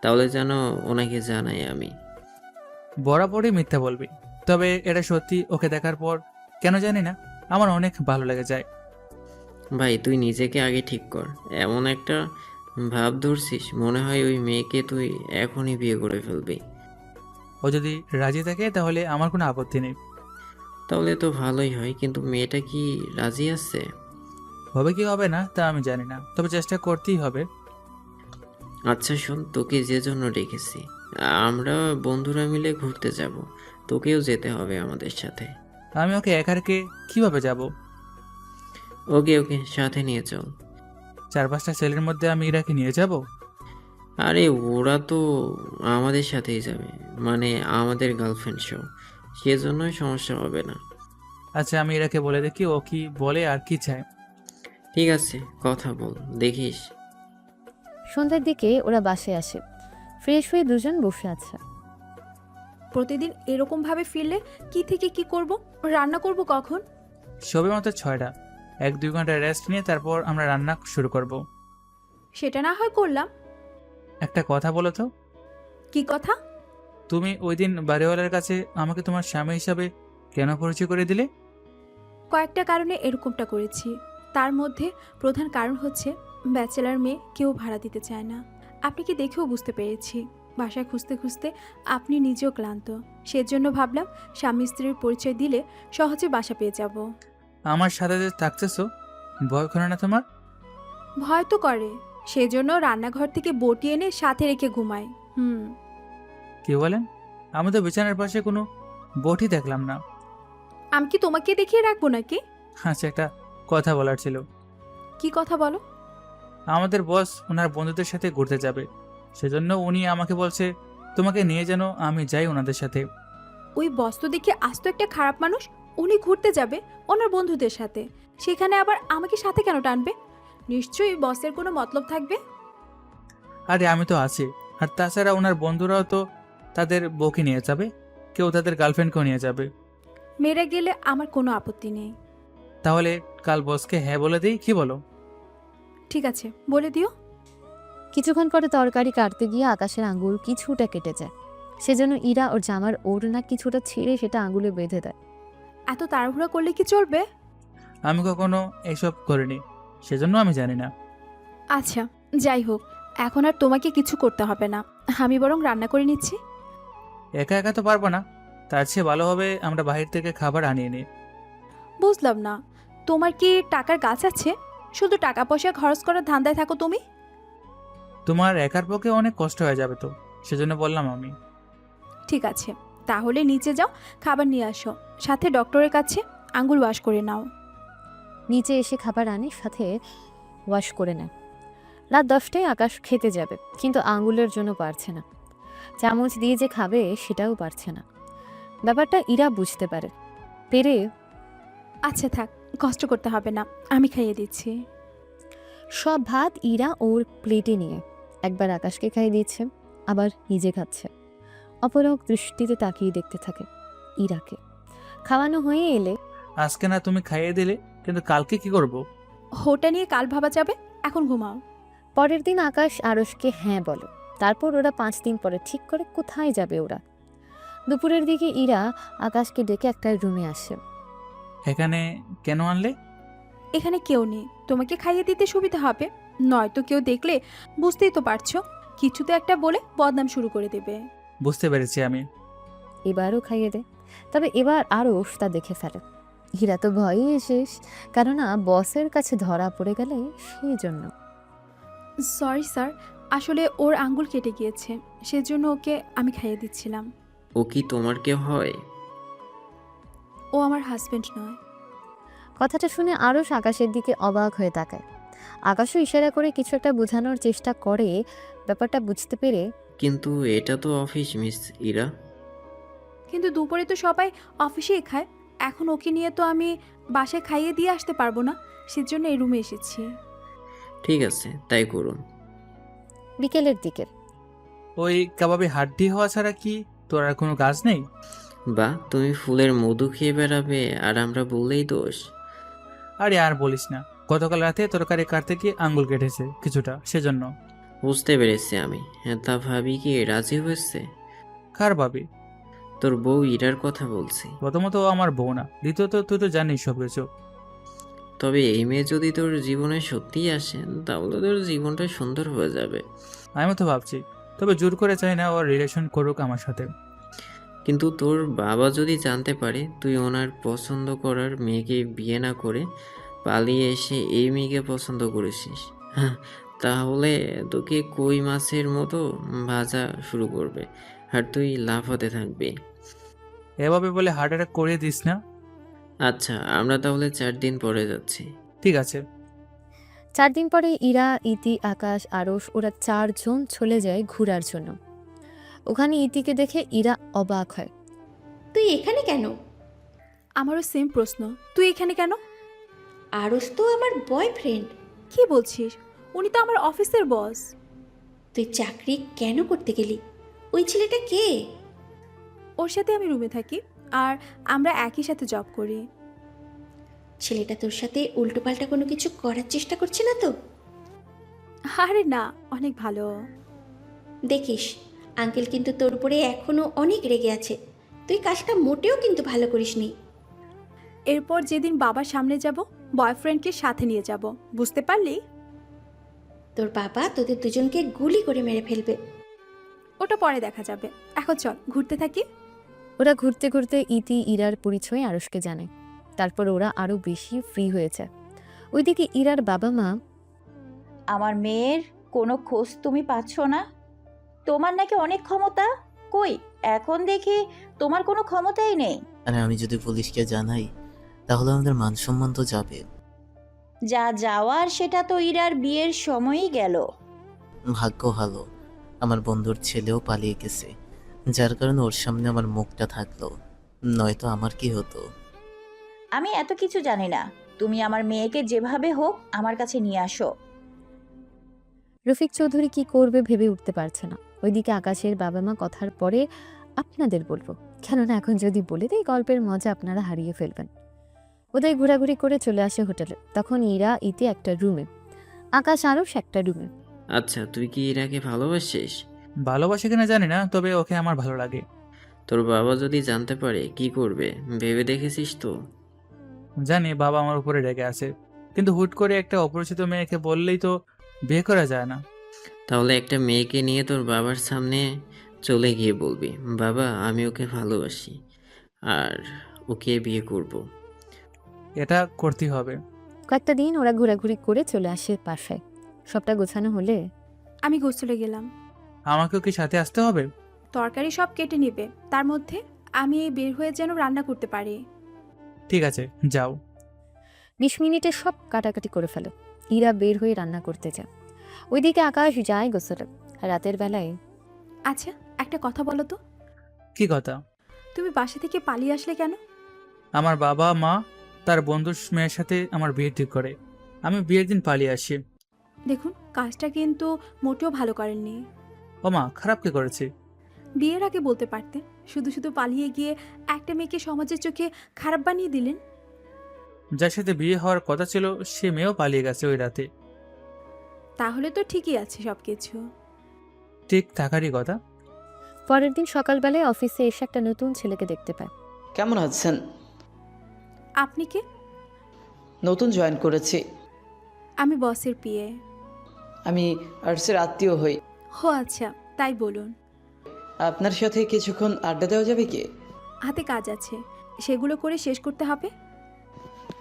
তাহলে যেন ওনাকে জানাই আমি। বরাবরই মিথ্যা বলবি, তবে এটা সত্যি। ওকে দেখার পর কেন জানি না আমার অনেক ভালো লেগে যায়। ভাই, তুই নিজেকে আগে ঠিক কর। এমন একটা ভাব ধরছিস মনে হয় ওই মেয়েকে তুই এখনই বিয়ে করে ফেলবি। ও যদি রাজি থাকে তাহলে আমার কোনো আপত্তি নেই। তাহলে তো ভালোই হয়, কিন্তু মেয়েটা কি রাজি আছে? হবে কি হবে না তা আমি জানি না, তবে চেষ্টা করতেই হবে। আচ্ছা শোন, তোকে যে জন্য ডেকেছি, আমরা বন্ধুরা মিলে ঘুরতে যাব, তোকেও যেতে হবে আমাদের সাথে। আমি ওকে একা রেখে কিভাবে যাব? ওকে ওকে, সাথে নিয়ে চল। 4-5টা ছেলের মধ্যে আমি ইরাকে নিয়ে যাব? আরে ওরা তো আমাদের সাথেই যাবে, মানে আমাদের গার্লফ্রেন্ড সহ, সেজন্যই সমস্যা হবে না। আচ্ছা, আমি ইরাকে বলে দেখি ও কি বলে আর কি চায়। ঠিক আছে, কথা বল, দেখিস। সন্ধ্যার দিকে ওরা বাসায় আসে। ফ্রেশ হয়ে দুজন বসে আছে। প্রতিদিন এরকম ভাবে ফিরলে কি থেকে কি করব? রান্না করব কখন? সবে মাত্র 6টা, 1-2 ঘন্টা রেস্ট নিয়ে তারপর আমরা রান্না শুরু করব। সেটা না হয় করলাম। একটা কথা বলো তো, কি কথা? তুমি ওই দিন বাড়িওয়ালার কাছে আমাকে তোমার স্বামী হিসাবে কেন পরিচয় করে দিলে? কয়েকটা কারণে এরকমটা করেছি, তার মধ্যে প্রধান কারণ হচ্ছে ব্যাচেলার মেয়ে কেউ ভাড়া দিতে চায় না। আপনি কি দেখেও বুঝতে পেরেছি, বাসায় খুঁজতে খুঁজতে আপনি নিজেও ক্লান্ত, সেজন্য ভাবলাম স্বামী স্ত্রীর পরিচয় দিলে সহজে বাসা পেয়ে যাব। আমার সাথে যে থাকতেছো, ভয় করে না তোমার? ভয় তো করে, সেজন্য রান্নাঘর থেকে বটি এনে সাথে রেখে ঘুমাই। কি বলেন? আমি তো বিছানার পাশে কোনো বটি দেখলাম না। আমি কি তোমাকে দেখিয়ে রাখবো নাকি? আচ্ছা, একটা কথা বলার ছিল। কি কথা বলো? আমাদের বস ওনার বন্ধুদের সাথে ঘুরতে যাবে, সেজন্য উনি আমাকে বলছে তোমাকে নিয়ে যেন আমি যাই ওনাদের সাথে। ওই বস্তু দেখে আজ তো একটা খারাপ মানুষ, ও উনি ঘুরতে যাবে ওনার বন্ধুদের সাথে, সেখানে আবার আমাকে সাথে কেন টানবে? নিশ্চয়ই বসের কোনো মতলব থাকবে। আরে আমি তো আছি। আর তাছাড়া ওনার বন্ধুরাও তো তাদের বউকে নিয়ে যাবে, কেউ তাদের গার্লফ্রেন্ডকেও নিয়ে যাবে। মেরে গেলে আমার কোনো আপত্তি নেই। তাহলে কাল বসকে হ্যাঁ বলে দিই, কি বলো? ঠিক আছে, বলে দিও। কিছুক্ষণ পরে তরকারি কাটতে গিয়ে আকাশের আঙ্গুল কিছুটা কেটে যায়। সেজন্য ইরা ওর জামার ওড়না কিছুটা ছিঁড়ে সেটা আঙ্গুলে বেঁধে দেয়। এত তাড়াহুড়া করলে কি চলবে? আমি কখনো এইসব করিনি, সেজন্য আমি জানি না। আচ্ছা, যাই হোক, এখন আর তোমাকে কিছু করতে হবে না, আমি বরং রান্না করে নিচ্ছি। একা একা তো পারবো না, তার চেয়ে ভালো হবে আমরা বাহির থেকে খাবার আনিয়ে নিই। বুঝলাম না, তোমার কি টাকার গাছ আছে? শুধু টাকা পয়সা খরচ করার ধান্দায় থাকো তুমি। তোমার একার পক্ষে অনেক কষ্ট হয়ে যাবে তো, সেজন্য বললাম আমি। ঠিক আছে, তাহলে নিচে যাও, খাবার নিয়ে আসো, সাথে ডক্টরের কাছে আঙ্গুল ওয়াশ করে নাও। নিচে এসে খাবার আনে, সাথে ওয়াশ করে নেয়। রাত 10টায় আকাশ খেতে যাবে, কিন্তু আঙ্গুলের জন্য পারছে না। চামচ দিয়ে যে খাবে সেটাও পারছে না। ব্যাপারটা ইরা বুঝতে পারে। পেরে আচ্ছা থাক, কষ্ট করতে হবে না, আমি খাইয়ে দিচ্ছি। সব ভাত ইরা ওর প্লেটে নিয়ে একবার আকাশকে খাইয়ে দিচ্ছে, আবার নিজে খাচ্ছে। অপলক দৃষ্টিতে তাকিয়ে দেখতে থাকে ইরাকে। খাওয়ানো হয়ে এলে আজকে না তুমি খাইয়ে দিলে, কিন্তু কালকে কি করব? ওটা নিয়ে কাল ভাবা যাবে, এখন ঘুমাও। পরের দিন আকাশ আরশকে হ্যাঁ বলে। তারপর ওরা 5 দিন পরে ঠিক করে কোথায় যাবে ওরা। দুপুরের দিকে ইরা আকাশকে ডেকে একটা রুমে আসে। এখানে কেন আনলে? এখানে কেউ নেই, তোমাকে খাইয়ে দিতে সুবিধা হবে, নয়তো কেউ দেখলে বুঝতেই তো পারছো, কিছু তো একটা বলে বদনাম শুরু করে দেবে। বুঝতে পেরেছি আমি। এবারও খাইয়ে দেয়, তবে এবার আরশ তা দেখে ফেলে। হীরা তো ভয়ে শেষ, কেননা বসের কাছে ধরা পড়ে গেলে সেই জন্য। সরি স্যার, আসলে ওর আঙ্গুল কেটে গিয়েছে, সেজন্য ওকে আমি খাইয়ে দিচ্ছিলাম। ও কি তোমার কেউ হয়? ও আমার হাজবেন্ড নয়। কথাটা শুনে আরশ আকাশের দিকে অবাক হয়ে তাকায়। আকাশও ইশারা করে কিছু একটা বোঝানোর চেষ্টা করে। ব্যাপারটা বুঝতে পেরে কিন্তু এটা তো অফিস মিস ইরা। কিন্তু দুপুরে তো সবাই অফিসেই খায়, এখন ওকে নিয়ে তো আমি বাসায় খাইয়ে দিয়ে আসতে পারবো না, সেজন্য এই রুমে এসেছি। ঠিক আছে, তাই করুন। বিকেলের দিকে ওই কাবাবে হাড্ডি হওয়া ছাড়া কি তোর আর কোনো কাজ নেই? বা তুমি ফুলের মধু খেয়ে বেড়াবে আর আমরা বললেই দোষ। আরে আর বলিস না, গতকাল রাতে তরকারি কাটতে গিয়ে আঙ্গুল কেটেছে কিছুটা, সেজন্য। বুঝতে পেরেছি আমি। হ্যাঁ, তা ভাবি কি রাজি হয়েছে? কার ভাবি? তোর বউ ইরার কথা বলছি। প্রথমত ও আমার বউ না, দ্বিতীয়ত তুই তো জানিস সব কিছু। তবে এই মেয়ে যদি তোর জীবনে সত্যিই আসে, তাহলে তোর জীবনটা সুন্দর হয়ে যাবে। আমি তো ভাবছি, তবে জোর করে চাই না ওর রিলেশন করুক আমার সাথে। কিন্তু তোর বাবা যদি জানতে পারে তুই ওনার পছন্দ করার মেয়েকে বিয়ে না করে পালিয়ে এসে এই মেয়েকে পছন্দ করেছিস, হ্যাঁ, তাহলে তোকে কই মাছের মতো ভাজা শুরু করবে আর তুই লাফাতে থাকবি। এভাবে বলে হার্ট অ্যাটাক করিয়ে দিস না। আচ্ছা, আমরা তাহলে 4 দিন পরে যাচ্ছি। ঠিক আছে। 4 দিন পরে ইরা, ইতি, আকাশ, আরশ ওরা 4 জন চলে যায় ঘোরার জন্য। ওখানে ইতিকে দেখে ইরা অবাক হয়। তুই এখানে কেন? আমারও সেম প্রশ্ন, তুই এখানে কেন? আরস তো আমার বয়ফ্রেন্ড। কি বলছিস? উনি তো আমার অফিসের বস। তুই চাকরি কেন করতে গেলি? ওই ছেলেটা কে? ওর সাথে আমি রুমে থাকি, আর আমরা একই সাথে জব করি। ছেলেটা তোর সাথে উল্টোপাল্টা কোনো কিছু করার চেষ্টা করছে না তো? আরে না, অনেক ভালো। দেখিস, আঙ্কেল কিন্তু তোর উপরে এখনো অনেক রেগে আছে। তুই কাজটা মোটেও কিন্তু ভালো করিসনি। এরপর যেদিন বাবার সামনে যাব, বয়ফ্রেন্ডকে সাথে নিয়ে যাব, বুঝতে পারলি? তোর বাবা তোদের দুজনকে গুলি করে মেরে ফেলবে। ওটা পরে দেখা যাবে, এখন চল ঘুরতে থাকি। ওরা ঘুরতে ঘুরতে ইতি ইরার পরিচয় আরশকে জানে। তারপর ওরা আরো বেশি ফ্রি হয়েছে। ওইদিকে ইরার বাবা মা, আমার মেয়ের কোনো খোঁজ তুমি পাচ্ছ না? তোমার নাকি অনেক ক্ষমতা, কই এখন দেখি তোমার কোনো ক্ষমতাই নেই। আর আমি যদি পুলিশকে জানাই, তাহলে আমাদের মান সম্মান তো যাবে। যা যাওয়ার সেটা তো ইরার বিয়ের সময়ই গেল। ভাগ্য ভালো, আমার বন্ধুর ছেলেও পালিয়ে গেছে, যার কারণে ওর সামনে আমার মুখটা থাকলো, নয়তো আমার কি হতো। আমি এত কিছু জানি না। তুমি আমার মেয়েকে যেভাবে হোক আমার কাছে নিয়ে আসো। রফিক চৌধুরী কি করবে ভেবে উঠতে পারছে না। ওইদিকে আকাশের বাবা মা কথার পরে আপনাদের বলবো, কেননা এখন যদি বলে দেই গল্পের মজা আপনারা হারিয়ে ফেলবেন। ওদের ঘোরাঘুরি করে চলে আসে হোটেলে। তখন ইরা ইতি একটা রুমে, আকাশ আরস একটা রুমে। আচ্ছা, তুই কি ইরাকে ভালোবাসিস? ভালোবাসে কিনা জানি না, তবে ওকে আমার ভালো লাগে। তোর বাবা যদি জানতে পারে কি করবে ভেবে দেখেছিস তো? জানি বাবা আমার উপরে রেগে আছে, কিন্তু হুট করে একটা অপরিচিত মেয়েকে বললেই তো বিয়ে করা যায় না। তাহলে একটা মেয়েকে নিয়ে তোর বাবার সামনে চলে গিয়ে বলবি, বাবা আমি ওকে ভালোবাসি আর ওকে বিয়ে করব। এটা করতেই হবে। কয়েকটা দিন ওরা ঘোরাঘুরি করে চলে আসে বাসায়। সবটা গোছানো হলে আমি গোসলে গেলাম। আমাকেও কি সাথে আসতে হবে? তরকারি সব কেটে নেবে, তার মধ্যে আমি বের হয়ে যেন রান্না করতে পারি। ঠিক আছে, যাও। 20 মিনিটে সব কাটাকাটি করে ফেলে। ইরা বের হয়ে রান্না করতে যায়। ওইদিকে আকাশ যায় গোসলে। রাতের বেলায় আচ্ছা, একটা কথা বলো তো, কি কথা? তুমি বাসা থেকে পালিয়ে আসলে কেন? আমার বাবা মা তার বন্ধুর মেয়ের সাথে আমার বিয়ে ঠিক করে, আমি বিয়ের দিন পালিয়ে আসি। দেখুন, কাজটা কিন্তু মোটেও ভালো করেননি। ও মা, খারাপ কি করেছি? বিয়ের আগে বলতে পারতেন, শুধু শুধু পালিয়ে গিয়ে একটা মেয়েকে সমাজের চোখে খারাপ বানিয়ে দিলেন। যার সাথে বিয়ে হওয়ার কথা ছিল সে মেয়েও পালিয়ে গেছে ওই রাতে। তাহলে তো ঠিকই আছে সবকিছু। ঠিক থাকারই কথা। পরের দিন সকালবেলায় অফিসে এসে একটা নতুন ছেলেকে দেখতে পায়। কেমন আছেন? আপনি কে? নতুন জয়েন করেছি। আমি বসের পিএ। আমি আর্টসের আত্মীয় হই। হো আচ্ছা, তাই বলুন। আপনার সাথে কিছুক্ষণ আড্ডা দেওয়া যাবে কি? হাতে কাজ আছে, সেগুলো করে শেষ করতে হবে।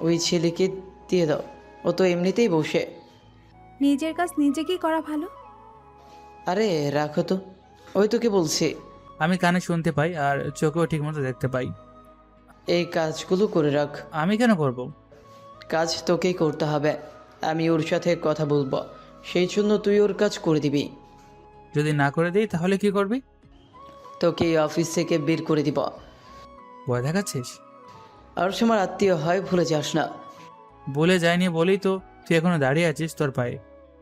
ওই ছেলেকে দিয়ে দাও, ও তো এমনিতেই বসে। নিজের কাজ নিজেকেই করা ভালো। আরে রাখো তো, ওই তোকে বলছি। আমি কানে শুনতে পাই আর চোখেও ঠিকমতো দেখতে পাই। এই কাজগুলো করে রাখ। আমি কেন করব? কাজ তোকেই করতে হবে। আমি ওর সাথে কথা বলবো, সেই জন্য তুই ওর কাজ করে দিবি। যদি না করে দিই তাহলে কি করবি? তোকে এই অফিস থেকে বের করে দিব। ভয় দেখাচ্ছিস? আর আমার আত্মীয় হয়, ভুলে যাস না। বলে যায়নি বলেই তো তুই এখনো দাঁড়িয়ে আছিস তোর পায়ে,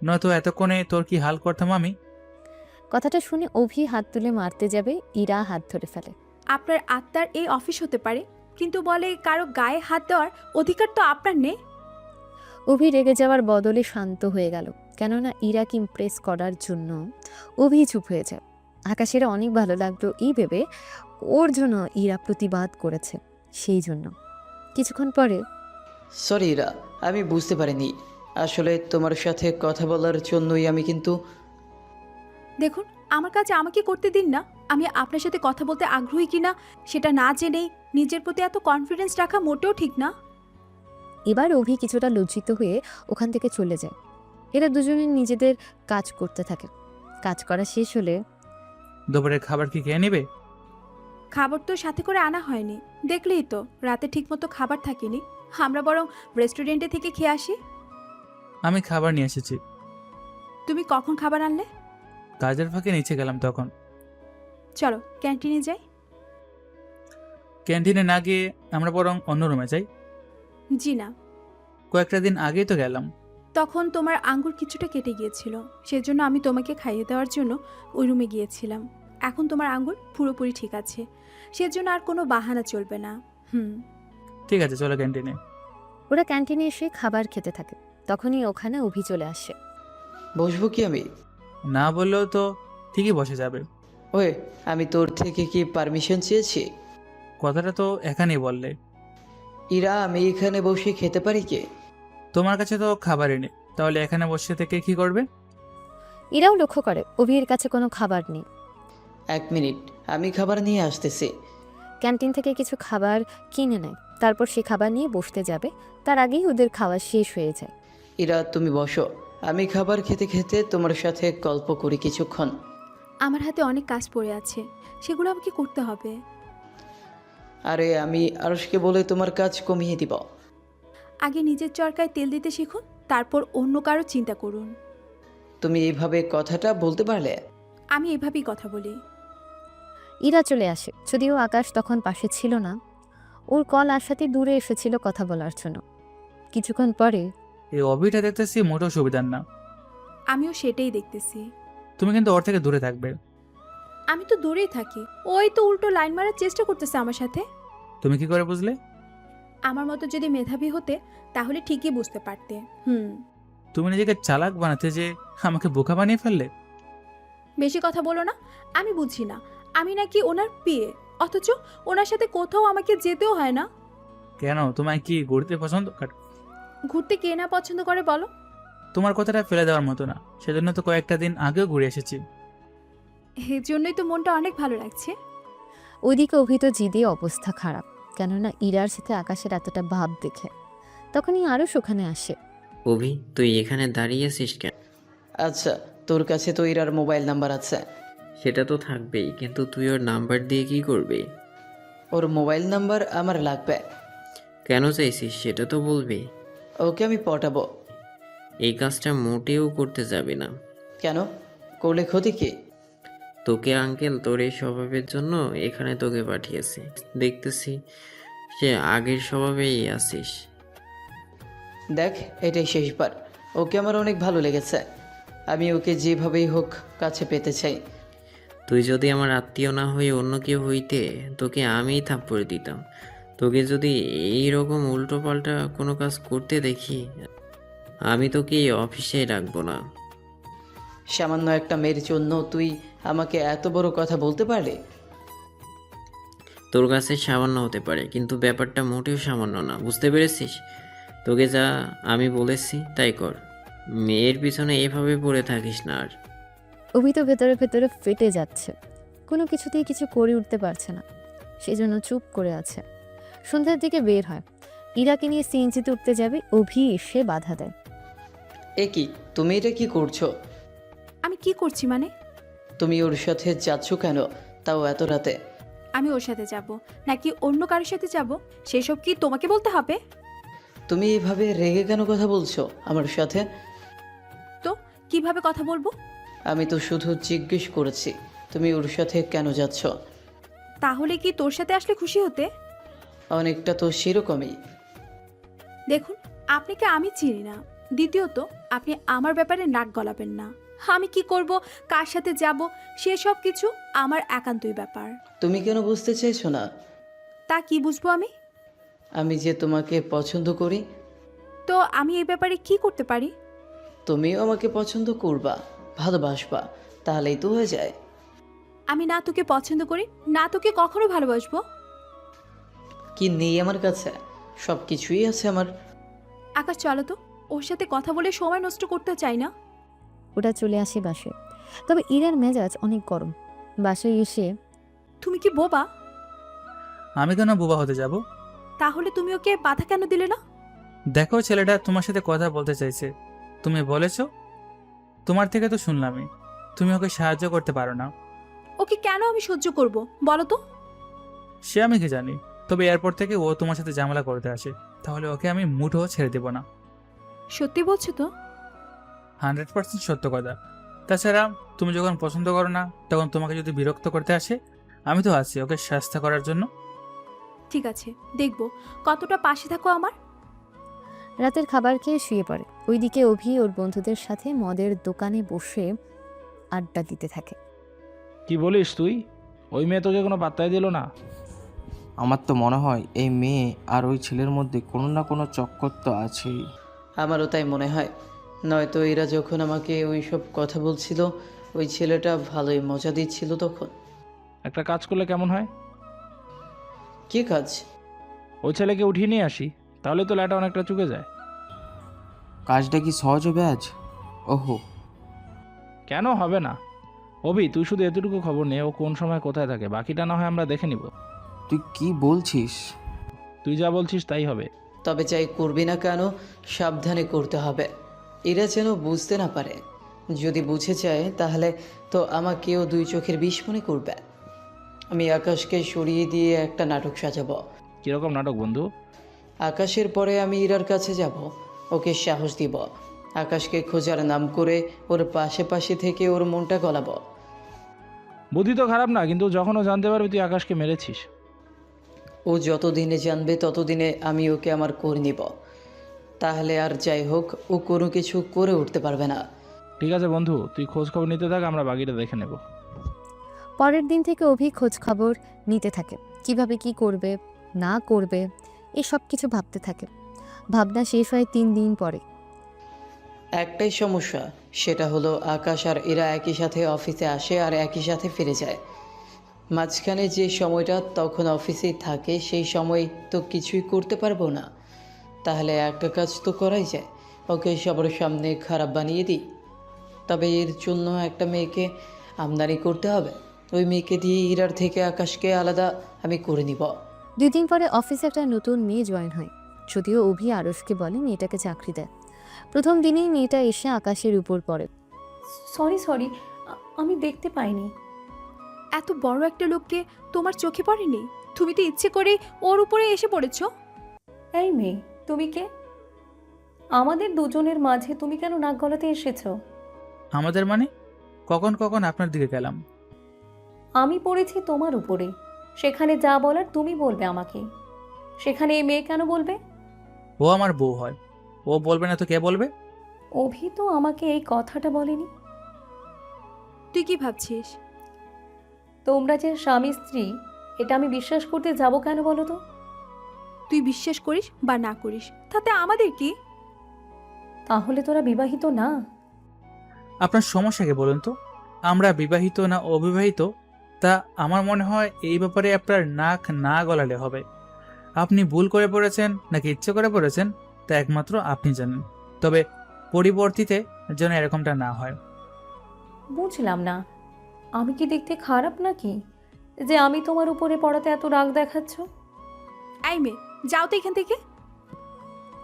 নয়তো এতক্ষণে তোর কি হাল করতাম আমি। কথাটা শুনে অভি হাত তুলে মারতে যাবে, ইরা হাত ধরে ফেলে। আপনার আত্মার এই অফিস হতে পারে, কিন্তু বলে কারো গায়ে হাত দেওয়ার অধিকার তো আপনার নেই। অভি রেগে যাওয়ার বদলে শান্ত হয়ে গেল, কেননা ইরাকে ইমপ্রেস করার জন্য অভি চুপ হয়ে যায়। আকাশের অনেক ভালো লাগলো এই ভেবে ওর জন্য ইরা প্রতিবাদ করেছে, সেই জন্য। কিছুক্ষণ পরে সরি ইরা, আমি বুঝতে পারিনি। আসলে তোমার সাথে কথা বলার জন্যই আমি কিন্তু। দেখুন, আমার কাছে আমাকে করতে দিন না। আমি আপনার সাথে কথা বলতে আগ্রহী কিনা সেটা না জেনেই নিজের প্রতি এত কনফিডেন্স রাখা মোটেও ঠিক না। এবার অভি কিছুটা লজ্জিত হয়ে ওখান থেকে চলে যায়। এরা দুজনে নিজেদের কাজ করতে থাকে। কাজ করা শেষ হলে দুপুরের খাবার কি খেয়ে নেবে? খাবার তো সাথে করে আনা হয়নি, দেখলেই তো রাতে ঠিকমতো খাবার থাকেনি। আমরা বরং রেস্টুরেন্টে থেকে খেয়ে আসি। আমি খাবার নিয়ে এসেছি। তুমি কখন খাবার আনলে? কাজের ফাঁকে নিচে গেলাম তখন। চলো ক্যান্টিনে যাই। ক্যান্টিনে না গিয়ে আমরা বরং অন্য রুমে যাই। জি না, কয়েকটা দিন আগেই তো গেলাম। তখন তোমার আঙ্গুর কিছুটা কেটে গিয়েছিল, সেজন্য আমি তোমাকে খাইয়ে দেওয়ার জন্য ওই রুমে গিয়েছিলাম। এখন তোমার আঙ্গুর পুরোপুরি ঠিক আছে, সেজন্য আর কোনো বাহানা চলবে না। ঠিক আছে, চলো ক্যান্টিনে। ওরা ক্যান্টিনে এসে খাবার খেতে থাকে। তখনই ওখানে অভি চলে আসে। বসবো কি আমি? না বললেও তো ঠিকই বসে যাবে। ওই, আমি তোর থেকে কি পারমিশন চেয়েছি? কথাটা তো এখানেই বললে। ইরা, আমি এখানে বসে খেতে পারি কি? তোমার কাছে তো খাবারই নেই, তাহলে এখানে বসে থেকে কি করবে? এরাও লক্ষ্য করে অভির কাছে কোনো খাবার নেই। 1 মিনিট, আমি খাবার নিয়ে আসতেছি। ক্যান্টিন থেকে কিছু খাবার কিনে নেয়, তারপর সে খাবার নিয়ে বসতে যাবে, তার আগেই ওদের খাওয়া শেষ হয়ে যায়। ইরা, তুমি বসো, আমি খাবার খেতে খেতে তোমার সাথে গল্প করি কিছুক্ষণ। আমার হাতে অনেক কাজ পড়ে আছে, সেগুলো আমাকে করতে হবে। আরে আমি আরশকে বলে তোমার কাজ কমিয়ে দিব। আগে নিজের চরকায় তেল দিতে শিখুন, তারপর অন্য কারো চিন্তা করুন। তুমি এইভাবে কথাটা বলতে পারলে? আমি এভাবেই কথা বলি। ইরা চলে আসে, যদিও আকাশ তখন পাশে ছিল না। ওর কল আসাতে দূরে এসেছিল কথা বলার জন্য। কিছুক্ষণ পরে এই অভিটা দেখতেছি মোটেও সুবিধার না। আমিও সেটাই দেখতেছি। তুমি কিন্তু ওর থেকে দূরে থাকবে। আমি তো দূরেই থাকি, ওই তো উল্টো লাইন মারার চেষ্টা করতেছে আমার সাথে। তুমি কি করে বুঝলে? আমার মতো যদি মেধাবী হতে তাহলে ঠিকই বুঝতে পারতে। তুমি নিজেকে চালাক বানাতে যে আমাকে বোকা বানিয়ে ফেললে। বেশি কথা বলো না, আমি বুঝি না আমি নাকি ওনার বিয়ে, অথচ ওনার সাথে কোথাও আমাকে যেতেও হয় না। কেন, তোমায় কি ঘুরতে পছন্দ? ঘুরতে কে না পছন্দ করে বলো? তোমার কথাটা ফেলে দেওয়ার মতো না, সেজন্য তো কয়েকটা দিন আগেও ঘুরে এসেছি। এর জন্যই তো মনটা অনেক ভালো লাগছে। ওইদিকে অভিত জিদে অবস্থা খারাপ, কেননা ইরার সাথে আকাশের এতটা ভাব দেখে। তখনই আরও সেখানে আসে। অভি, তুই এখানে দাঁড়িয়ে আছিস কেন? আচ্ছা, তোর কাছে তো ইরার মোবাইল নাম্বার আছে। সেটা তো থাকবেই, কিন্তু তুই ওর নাম্বার দিয়ে কি করবি? ওর মোবাইল নাম্বার আমার লাগবে। কেন চাইছিস সেটা তো বলবি। ওকে আমি পটাবো। এই কাজটা মোটেও করতে যাবি না। কেন? করলে ক্ষতি কি? তোকে আঙ্কেল তোর এই স্বভাবের জন্য এখানে তোকে পাঠিয়েছি। দেখতেছি সে আগের স্বভাবেই আছিস। দেখ, এটাই শেষবার। ওকে আমার অনেক ভালো লেগেছে। আমি ওকে যেভাবেই হোক কাছে পেতে চাই। তুই যদি আমার আত্মীয় না হয়ে অন্য কেউ হইতে, তোকে আমিই থাপ্পড় দিতাম। তোকে যদি এই রকম উল্টো পাল্টা কোনো কাজ করতে দেখি, আমি তোকে এই অফিসে রাখবো না। সামান্য একটা মেয়ের জন্য তুই আমাকে এত বড় কথা বলতে পারলি? তোর কাছে সামান্য হতে পারে, কিন্তু ব্যাপারটা মোটেও সামান্য না, বুঝতে পেরেছিস? তোকে যা আমি বলেছি তাই কর। মেয়ের পিছনে এভাবে পড়ে থাকিস না আর। অভিত ভেতরে ভেতরে ফেটে যাচ্ছে, কোনো কিছুতেই কিছু করে উঠতে পারছে না, সেজন্য চুপ করে আছে। সন্ধ্যার দিকে বের হয়, ইরাকে নিয়ে সিএনজিতে উঠতে যাবে, অভি এসে বাধা দেয়। এ কি, তুমি এটা কি করছো? আমি কি করছি মানে? তুমি ওর সাথে যাচ্ছ কেন, তাও এত রাতে? আমি ওর সাথে যাব নাকি অন্য কারোর সাথে যাব সেসব কি তোমাকে বলতে হবে? তুমি এভাবে রেগে কেন কথা বলছো আমার সাথে? তো কিভাবে কথা বলবো? আমি তো শুধু জিজ্ঞেস করেছি তুমি ওর সাথে কেন যাচ্ছ। তাহলে কি তোর সাথে আসলে খুশি হতে? অনেকটা তো সেরকমই। দেখুন, আপনাকে আমি চিনি না, দ্বিতীয়ত আপনি আমার ব্যাপারে নাক গলাবেন না। আমি কি করব, কার সাথে যাব, সেসব কিছু আমার একান্তই ব্যাপার। তুমি কেন বুঝতে চাইছো না? তা কি বুঝবো আমি? আমি যে তোমাকে পছন্দ করি। তো আমি এই ব্যাপারে কি করতে পারি? তুমিও আমাকে পছন্দ করবা, ভালোবাসবা, তাহলেই তো হয়ে যায়। আমি না তোকে পছন্দ করি, না তোকে কখনো ভালোবাসবো। কি নেই আমার কাছে? সব কিছুই আছে আমার। আকাশ, চলো তো, ওর সাথে কথা বলে সময় নষ্ট করতে চাই না। ওটা চলে আসে বাসে, তবে ইরার মেজাজ অনেক গরম। বাসায় এসে তুমি কি বোবা? আমি কেন বোবা হতে যাব? তাহলে তুমি ওকে বাধা কেন দিলে না? দেখো, ছেলেটা তোমার সাথে কথা বলতে চাইছে, তুমি বলেছো। তোমার থেকে তো শুনলামই তুমি ওকে সাহায্য করতে পারো না। ওকে কেন আমি সহ্য করব বলো তো? সে আমি কি জানি, তবে এরপর থেকে ও তোমার সাথে ঝামেলা করতে আসে, তাহলে ওকে আমি মুঠো ছেড়ে দেবো না। সত্যি বলছো তো? 100% সত্য কথা। তাছাড়া তুমি যখন পছন্দ করো না, তখন তোমাকে যদি বিরক্ত করতে আসে, আমি তো আছি ওকে শাস্তি করার জন্য। ঠিক আছে, দেখবো কতটা পাশে থাকো আমার। রাতের খাবার খেয়ে শুয়ে পড়ে। ওইদিকে অভি ওর বন্ধুদের সাথে মদের দোকানে বসে আড্ডা দিতে থাকে। কি বলিস তুই? ওই মেয়ে তোকে কোনো পাত্তাই দিল না? আমার তো মনে হয় এই মেয়ে আর ওই ছেলের মধ্যে কোনো না কোনো চক্কর তো আছেই। আমারও তাই মনে হয়। নয়তো এরা যখন আমাকে ওই সব কথা বলছিল, ওই ছেলেটা ভালোই মজা দিচ্ছিল তখন। একটা কাজ করলে কেমন হয়? কি কাজ? ওই ছেলেকে উঠিয়ে নিয়ে আসি, তাহলে তো ল্যাটা অনেকটা চুকে যায়। কাজটা কি সহজ হবে আজ? ওহো, কেন হবে না? অভি, তুই শুধু এতটুকু খবর নে ও কোন সময় কোথায় থাকে, বাকিটা না হয় আমরা দেখে নিব। তুই কি বলছিস? তুই যা বলছিস তাই হবে। তবে চাই করবি না কেন, সাবধানে করতে হবে। এরা যেন বুঝতে না পারে। যদি বুঝে যায় তাহলে তো আমাকেও দুই চোখের বিষ মনে করবে। আমি আকাশকে সরিয়ে দিয়ে একটা নাটক সাজাবো। কিরকম নাটক বন্ধু? আকাশের পরে আমি ইরার কাছে যাব, ওকে সাহস দিব, আকাশকে খোঁজার নাম করে ওর পাশে পাশে থেকে ওর মনটা গলাবো। বুদ্ধি তো খারাপ না, কিন্তু যখন ও জানতে পারবে তুই আকাশকে মেরেছিস। ও যতদিনে জানবে ততদিনে আমি ওকে আমার করে নিব। তাহলে আর যাই হোক, ও কোনো কিছু করে উঠতে পারবে না। ঠিক আছে বন্ধু, তুই খোঁজ খবর নিতে থাক, আমরা বাকিটা দেখে নেব। পরের দিন থেকে অভি খোঁজ খবর নিতে থাকে, কিভাবে কি করবে না করবে এসব কিছু ভাবতে থাকে। ভাবনা শেষ হয় 3 দিন পরে। একটাই সমস্যা, সেটা হলো আকাশ আর এরা একই সাথে অফিসে আসে আর একই সাথে ফিরে যায়। মাঝখানে যে সময়টা তখন অফিসেই থাকে, সেই সময় তো কিছুই করতে পারবো না। তাহলে একটা কাজ তো করাই যায়, ওকে সবার সামনে খারাপ বানিয়ে দিই। তবে এর জন্য একটা মেয়েকে আমদানি করতে হবে। ওই মেয়েকে দিয়ে ইরার থেকে আকাশকে আলাদা আমি করে নিব। 2 দিন পরে অফিসে একটা নতুন মেয়ে জয়েন হয়। যদিও অভি আরশকে বলে মেয়েটাকে চাকরি দেয়। প্রথম দিনেই মেয়েটা এসে আকাশের উপর পড়ে। সরি, আমি দেখতে পাইনি। এত বড় একটা লোককে তোমার চোখে পড়েনি? তুমি তো ইচ্ছে করে ওর উপরে এসে পড়েছো। এই মেয়ে, তুমি কে? আমাদের দুজনের মাঝে তুমি কেন নাক গলাতে এসেছো? আমাদের মানে? কখন কখন আপনার দিকে গেলাম? আমি পড়েছি তোমার উপরে, সেখানে যা বলার তুমি বলবে আমাকে। সেখানে এই মেয়ে কেন বলবে? ও আমার বউ হয়, ও বলবে না তো কে বলবে? অভি তো আমাকে এই কথাটা বলেনি। তুই কি ভাবছিস? তোমরা যে স্বামী স্ত্রী, এটা আমি বিশ্বাস করতে যাব কেন বলো তো? তুই বিশ্বাস করিস বা না করিস তাতে আমাদের কি? তাহলে তোরা বিবাহিত না? আপনার সমস্যাকে বলুন তো। আমরা বিবাহিত না অবিবাহিত তা আমার মনে হয় এই ব্যাপারে আপনার নাক না গলালে হবে। আপনি ভুল করে পড়েছেন নাকি ইচ্ছে করে পড়েছেন তা একমাত্র আপনি জানেন। তবে পরিবর্তিতে যেন এরকমটা না হয়। বুঝলাম না, আমি কি দেখতে খারাপ নাকি যে আমি তোমার উপরে পড়াতে এত রাগ দেখাচ্ছ? এই মেয়ে, যাও তো এখান থেকে।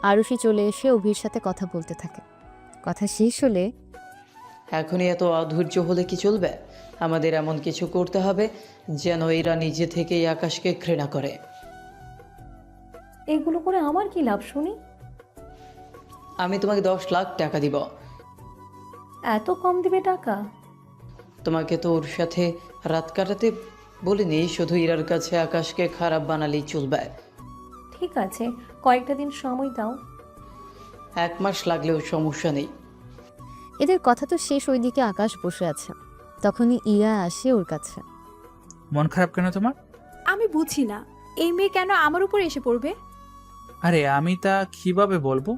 আরুষি চলে এসে অভির সাথে কথা বলতে থাকে। কথা শেষ হলে, এখনই এত অধৈর্য হলে কি চলবে? আমাদের এমন কিছু করতে হবে যেন এরা নিজে থেকেই আকাশকে ঘৃণা করে। এগুলো করে আমার কি লাভ শুনি? আমি তোমাকে 10 লাখ টাকা দিব। এত কম দিবে টাকা? তোমাকে তো ওর সাথে রাত কাটাতে বলিনি, শুধু ইরার কাছে আকাশকে খারাপ বানালেই চলবে। ঠিক আছে, কয়েকটা দিন সময় দাও। 1 মাস লাগলেও সমস্যা নেই। এদের কথা তো শেষ, ওইদিকে আকাশ বসে আছে। তখনই ইরা আসে ওর কাছে। মন খারাপ কেন তোমার? আমি বুঝি না এই মেয়ে কেন আমার উপর এসে পড়বে। আরে আমি তা কিভাবে বলবো?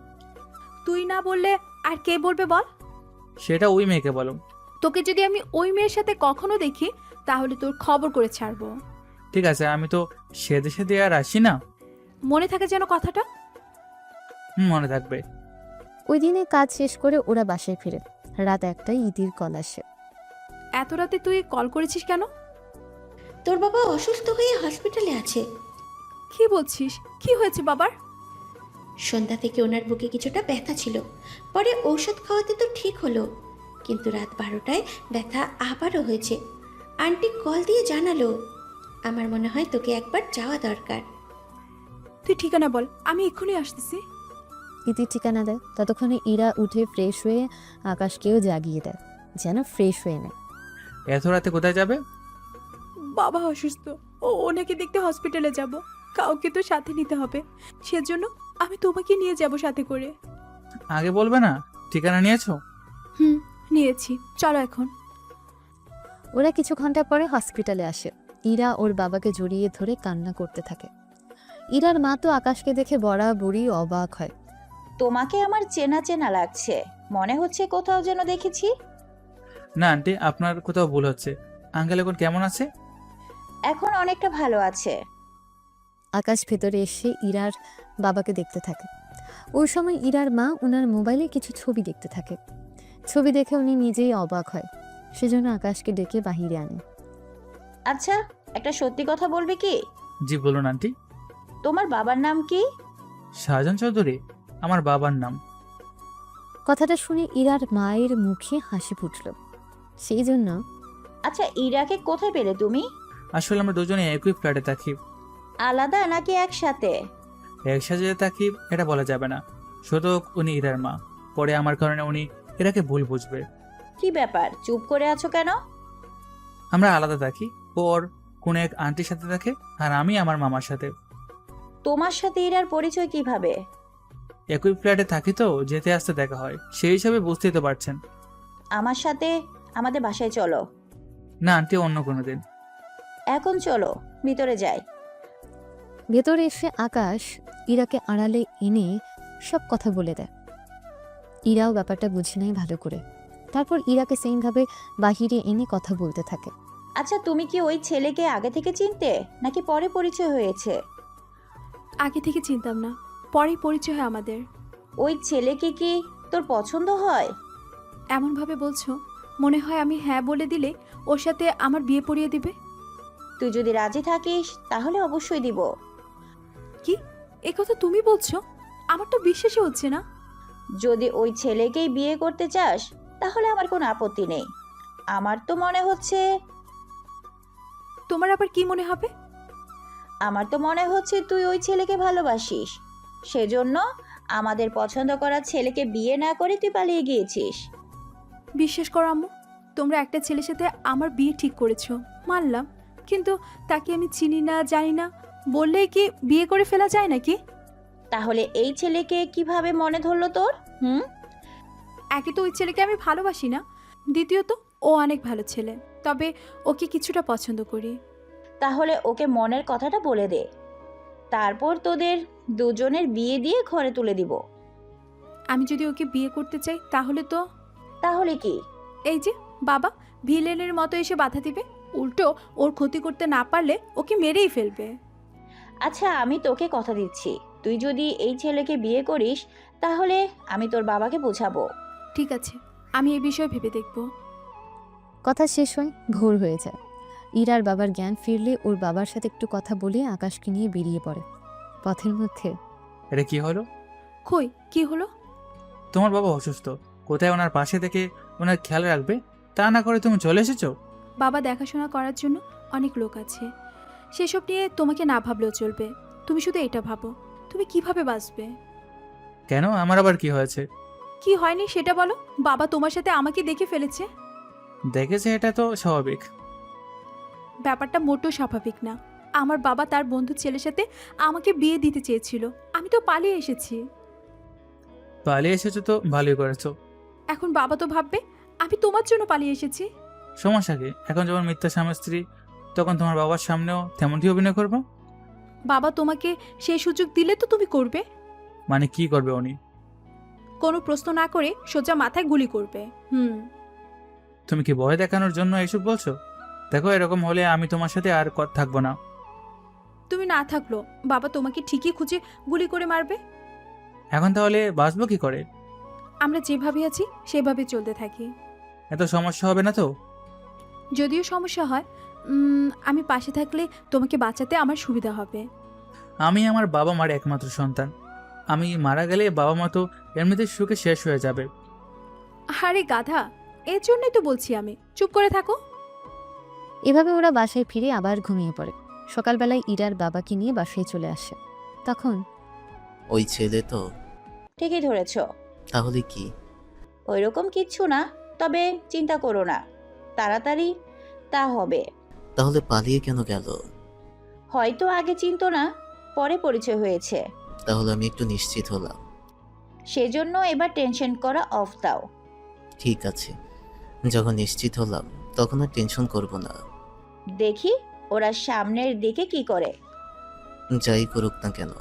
তুই না বললে আর কে বলবে বল? সেটা ওই মেয়েকে বলো। তোকে যদি আমি ওই মেয়ের সাথে কখনো দেখি তাহলে তোর খবর করে ছাড়বো। ঠিক আছে, আমি তো সেদে সেদে আর আসি না। মনে থাকে যেন কথাটা। মনে থাকবে। ওই দিনে কাজ শেষ করে ওরা বাসায় ফিরে। রাত 1টায় ইতির কল আসে। এত রাতে তুই কল করেছিস কেন? তোর বাবা অসুস্থ হয়ে হসপিটালে আছে। কি বলছিস? কি হয়েছে বাবার? সন্ধ্যা থেকে ওনার বুকে কিছুটা ব্যথা ছিল, পরে ঔষধ খাওয়াতে তো ঠিক হলো, কিন্তু রাত 12টায় ব্যথা আবারও হয়েছে। আন্টি কল দিয়ে জানালো। আমার মনে হয় তোকে একবার যাওয়া দরকার। তুই ঠিকানা বল, আমি এক্ষুনি আসতেছি। ইতির ঠিকানা দেয়। ততক্ষণে ইরা উঠে ফ্রেশ হয়ে আকাশকেও জাগিয়ে দেয়, যেন ফ্রেশ হয়ে নেয়। এত রাতে কোথায় যাবে? বাবা অসুস্থ, ওনাকে দেখতে হসপিটালে যাব। কাউকে তো সাথে নিতে হবে, সেজন্য আমি তোমাকে নিয়ে যাব সাথে করে। আগে বলবে না? ঠিকানা নিয়েছো? নিয়েছি, চলো এখন। ওরা কিছু ঘন্টা পরে হসপিটালে আসে। ইরা ওর বাবাকে জড়িয়ে ধরে কান্না করতে থাকে। ইরার মা তো আকাশকে দেখে বরাবরই অবাক হয়। তোমাকে আমার চেনা চেনা লাগছে, মনে হচ্ছে কোথাও যেন দেখেছি। না আন্টি, আপনার কোথাও ভুল হচ্ছে। আঙ্কেল এখন কেমন আছে? এখন অনেকটা ভালো আছে। আকাশ ভেতরে এসে ইরার বাবাকে দেখতে থাকে। ওই সময় ইরার মা ওনার মোবাইলে কিছু ছবি দেখতে থাকে। ছবি দেখে উনি নিজেই অবাক হয়, সেজন্য আকাশকে ডেকে বাহিরে আনে। আচ্ছা, একটা সত্যি কথা বলবে কি? জি বলুন আন্টি। তোমার বাবার নাম কি? শাহজাহান চৌধুরী আমার বাবার নাম। কথাটা শুনে ইরার মায়ের মুখে হাসি ফুটল। সেই জন্য, আচ্ছা, ইরাকে কোথায় পেলে তুমি? আসলে আমরা দুজনে একই ফ্ল্যাটে থাকি। আলাদা নাকি একসাথে? একসাথে যে থাকি এটা বলা যাবে না। শুধু উনি ইরার মা, পরে আমার কারণে উনি ইরাকে ভুল বুঝবে। কি ব্যাপার, চুপ করে আছো কেন? আমরা আলাদা থাকি। ওর কোন এক আন্টির সাথে থাকে আর আমি আমার মামার সাথে। তোমার সাথে ইরার পরিচয় কিভাবে? একই ফ্ল্যাটে থাকি তো, যেতে আসতে দেখা হয়, সেই হিসাবে বুঝতেই তো পারছেন। আমার সাথে আমাদের বাসায় চলো। না আন্টি, অন্য কোনো দিন। এখন চলো, ভিতরে যাই। ভেতরে এসে আকাশ ইরাকে আড়ালে এনে সব কথা বলে দেয়। ইরাও ব্যাপারটা বুঝে নেয় ভালো করে। তারপর ইরাকে সেমভাবে বাহিরে এনে কথা বলতে থাকে। আচ্ছা, তুমি কি ওই ছেলেকে আগে থেকে চিনতে নাকি পরে পরিচয় হয়েছে? আগে থেকে চিনতাম না, পরেই পরিচয় হয় আমাদের। ওই ছেলেকে কি তোর পছন্দ হয়? এমনভাবে বলছো, মনে হয় আমি হ্যাঁ বলে দিলে ওর সাথে আমার বিয়ে পড়িয়ে দিবে। তুই যদি রাজি থাকিস তাহলে অবশ্যই দিব। কি এ কথা তুমি বলছো? আমার তো বিশ্বাসই হচ্ছে না। যদি ওই ছেলেকেই বিয়ে করতে চাস তাহলে আমার কোনো আপত্তি নেই। আমার তো মনে হচ্ছে তোমার আবার কি মনে হবে? তুই ওই ছেলেকে ভালোবাসিস, সেজন্য আমাদের পছন্দ করা ছেলেকে বিয়ে না করে তুই পালিয়ে গিয়েছিস। বিশ্বাস করো আম্মু, তোমরা একটা ছেলের সাথে আমার বিয়ে ঠিক করেছো, মানলাম, কিন্তু তাকে আমি চিনি না, জানি না, বললেই কি বিয়ে করে ফেলা যায় নাকি? তাহলে এই ছেলেকে কিভাবে মনে ধরলো তোর? একে তো ওই ছেলেকে আমি ভালোবাসি না, দ্বিতীয়ত ও অনেক ভালো ছেলে, তবে ওকে কিছুটা পছন্দ করি। তাহলে ওকে মনের কথাটা বলে দে, তারপর তোদের দুজনের বিয়ে দিয়ে ঘরে তুলে দিব। আমি যদি ওকে বিয়ে করতে চাই তাহলে কি? এই যে বাবা ভিলেনের মতো এসে বাধা দিবে, উল্টো ওর ক্ষতি করতে না পারলে ওকে মেরেই ফেলবে। আচ্ছা, আমি তোকে কথা দিচ্ছি, তুই যদি এই ছেলেকে বিয়ে করিস তাহলে আমি তোর বাবাকে বোঝাবো। ঠিক আছে, আমি এই বিষয়ে ভেবে দেখব। কথা শেষ হয়, ভোর হয়ে যায়। ইরার বাবার জ্ঞান ফিরলে ওর বাবার সাথে একটু কথা বলে আকাশকে নিয়ে বেরিয়ে পড়ে। পথের মধ্যে এটা কি হলো? কই কি হলো? তোমার বাবা অসুস্থ, কোথায় ওনার পাশে থেকে ওনার খেয়াল রাখবে, তা না করে তুমি চলে এসেছো। বাবা দেখাশোনা করার জন্য অনেক লোক আছে, সেসব নিয়ে তোমাকে না ভাবলেও চলবে। তুমি শুধু এটা ভাবো, তুমি কিভাবে বাঁচবে। কেন, আমার আবার কি হয়েছে? কি হয়নি সেটা বলো। বাবা তোমার সাথে আমাকে দেখে ফেলেছে। দেখেছে, এটা তো স্বাভাবিক। ব্যাপারটা মোটেও স্বাভাবিক না। আমার বাবা তার বন্ধু ছেলের সাথে আমাকে বিয়ে দিতে চেয়েছিল, আমি তো পালিয়ে এসেছি। পালিয়ে এসেছো তো ভালোই করেছো। এখন বাবা তো ভাববে আমি তোমার জন্য পালিয়ে এসেছি। সমস্যা কি? এখন যখন মিথ্যা স্বামী স্ত্রী, তখন তোমার বাবার সামনেও তেমনটি অভিনয় করবো। বাবা তোমাকে সেই সুযোগ দিলে তো তুমি করবে। মানে কি করবে উনি? কোনো প্রশ্ন না করে সোজা মাথায় গুলি করবে। তুমি কি ভয় দেখানোর জন্য এসব বলছো? দেখো, এরকম হলে আমি তোমার সাথে আর থাকবো না। তুমি না থাকলো বাবা তোমাকে ঠিকই খুঁজে গুলি করে মারবে। এখন তাহলে বাঁচবো কি করে? আমরা যেভাবে আছি সেভাবে চলতে থাকি। এত সমস্যা হবে না তো? যদিও সমস্যা হয়, আমি পাশে থাকলে তোমাকে বাঁচাতে আমার সুবিধা হবে। আমি আমার বাবা মার একমাত্র সন্তান, আমি মারা গেলে বাবা মা তো এমনিতে সুখে শেষ হয়ে যাবে। আরে গাধা, এর জন্যই তো বলছি আমি, চুপ করে থাকো। এভাবে ওরা বাসায় ফিরে আবার ঘুমিয়ে পড়ে। সকালবেলায় ইরার বাবাকে নিয়ে বাসায় চলে আসে। তখন ওই ছেলে তো। ঠিকই ধরেছ। তাহলে কি? ওইরকম কিচ্ছু না, তবে চিন্তা করো না, তাড়াতাড়ি তা হবে। তাহলে পালিয়ে কেন গেল? হয়তো আগে চিনতো না, পরে পরিচয় হয়েছে, তাহলে আমি একটু নিশ্চিত হলাম। সেজন্য এবার টেনশন করা অফ দাও। ঠিক আছে, যখন নিশ্চিত হলাম তখন আর টেনশন করব না। দেখি ওরা সামনের দিকে কি করে। যাই করুক না কেন,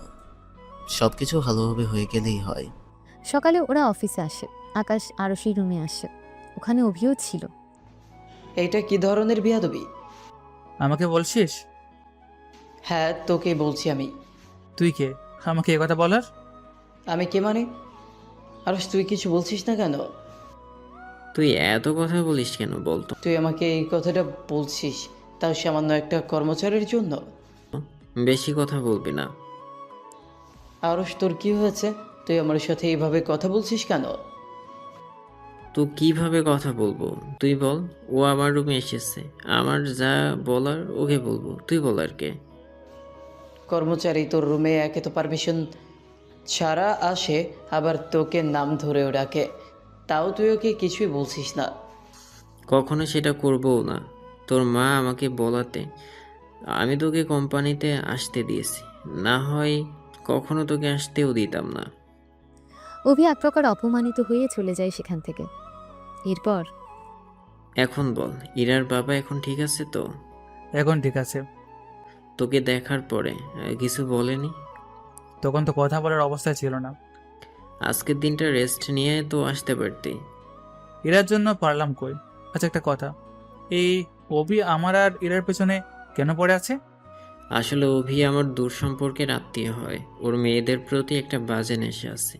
সবকিছু ভালোভাবে হয়ে গেলেই হয়। সকালে ওরা অফিসে আসে। আকাশ আরশির রুমে আসে। ওখানে অভিও ছিল। এইটা কি ধরনের বিয়াদবি? আমাকে বলছিস? হ্যাঁ, তোকেই বলছি আমি। তুই কে আমাকে এ কথা বলার? আমি কে মানে? আর তুই কিছু বলছিস না কেন? তুই এত কথা বলিস কেন বলতো? তুই আমাকে এই কথাটা বলছিস তাও সামান্য একটা কর্মচারীর জন্য? বেশি কথা বলবি না। আরশ, তোর কি হয়েছে? তুই আমার সাথে এইভাবে কথা বলছিস কেন? তো কিভাবে কথা বলবো তুই বল? ও আমার রুমে এসেছে, আমার যা বলার ওকে বলবো, তুই বলার কে? কর্মচারী তোর রুমে একে তো পারমিশন ছাড়া আসে, আবার তোকে নাম ধরেও ডাকে, তাও তুই ওকে কিছুই বলছিস না। কখনো সেটা করবও না। তোর মা আমাকে বলাতে আমি তোকে কোম্পানিতে আসতে দিয়েছি, না হয় কখনো তোকে আসতেও দিতাম না। অভি এক প্রকার অপমানিত হয়ে চলে যায় সেখান থেকে। এরপর এখন বল, ইরার বাবা এখন ঠিক আছে তো? এখন ঠিক আছে। তোকে দেখার পরে কিছু বলেনি? তখন তো কথা বলার অবস্থায় ছিল না। আজকের দিনটা রেস্ট নিয়ে তো আসতে পারতি। ইরার জন্য পারলাম কই। আচ্ছা একটা কথা, এই অভি আমার আর ইরার পেছনে কেন পড়ে আছে? আসলে অভি আমার দূর সম্পর্কের আত্মীয় হয়, ওর মেয়েদের প্রতি একটা বাজে নেশা আছে।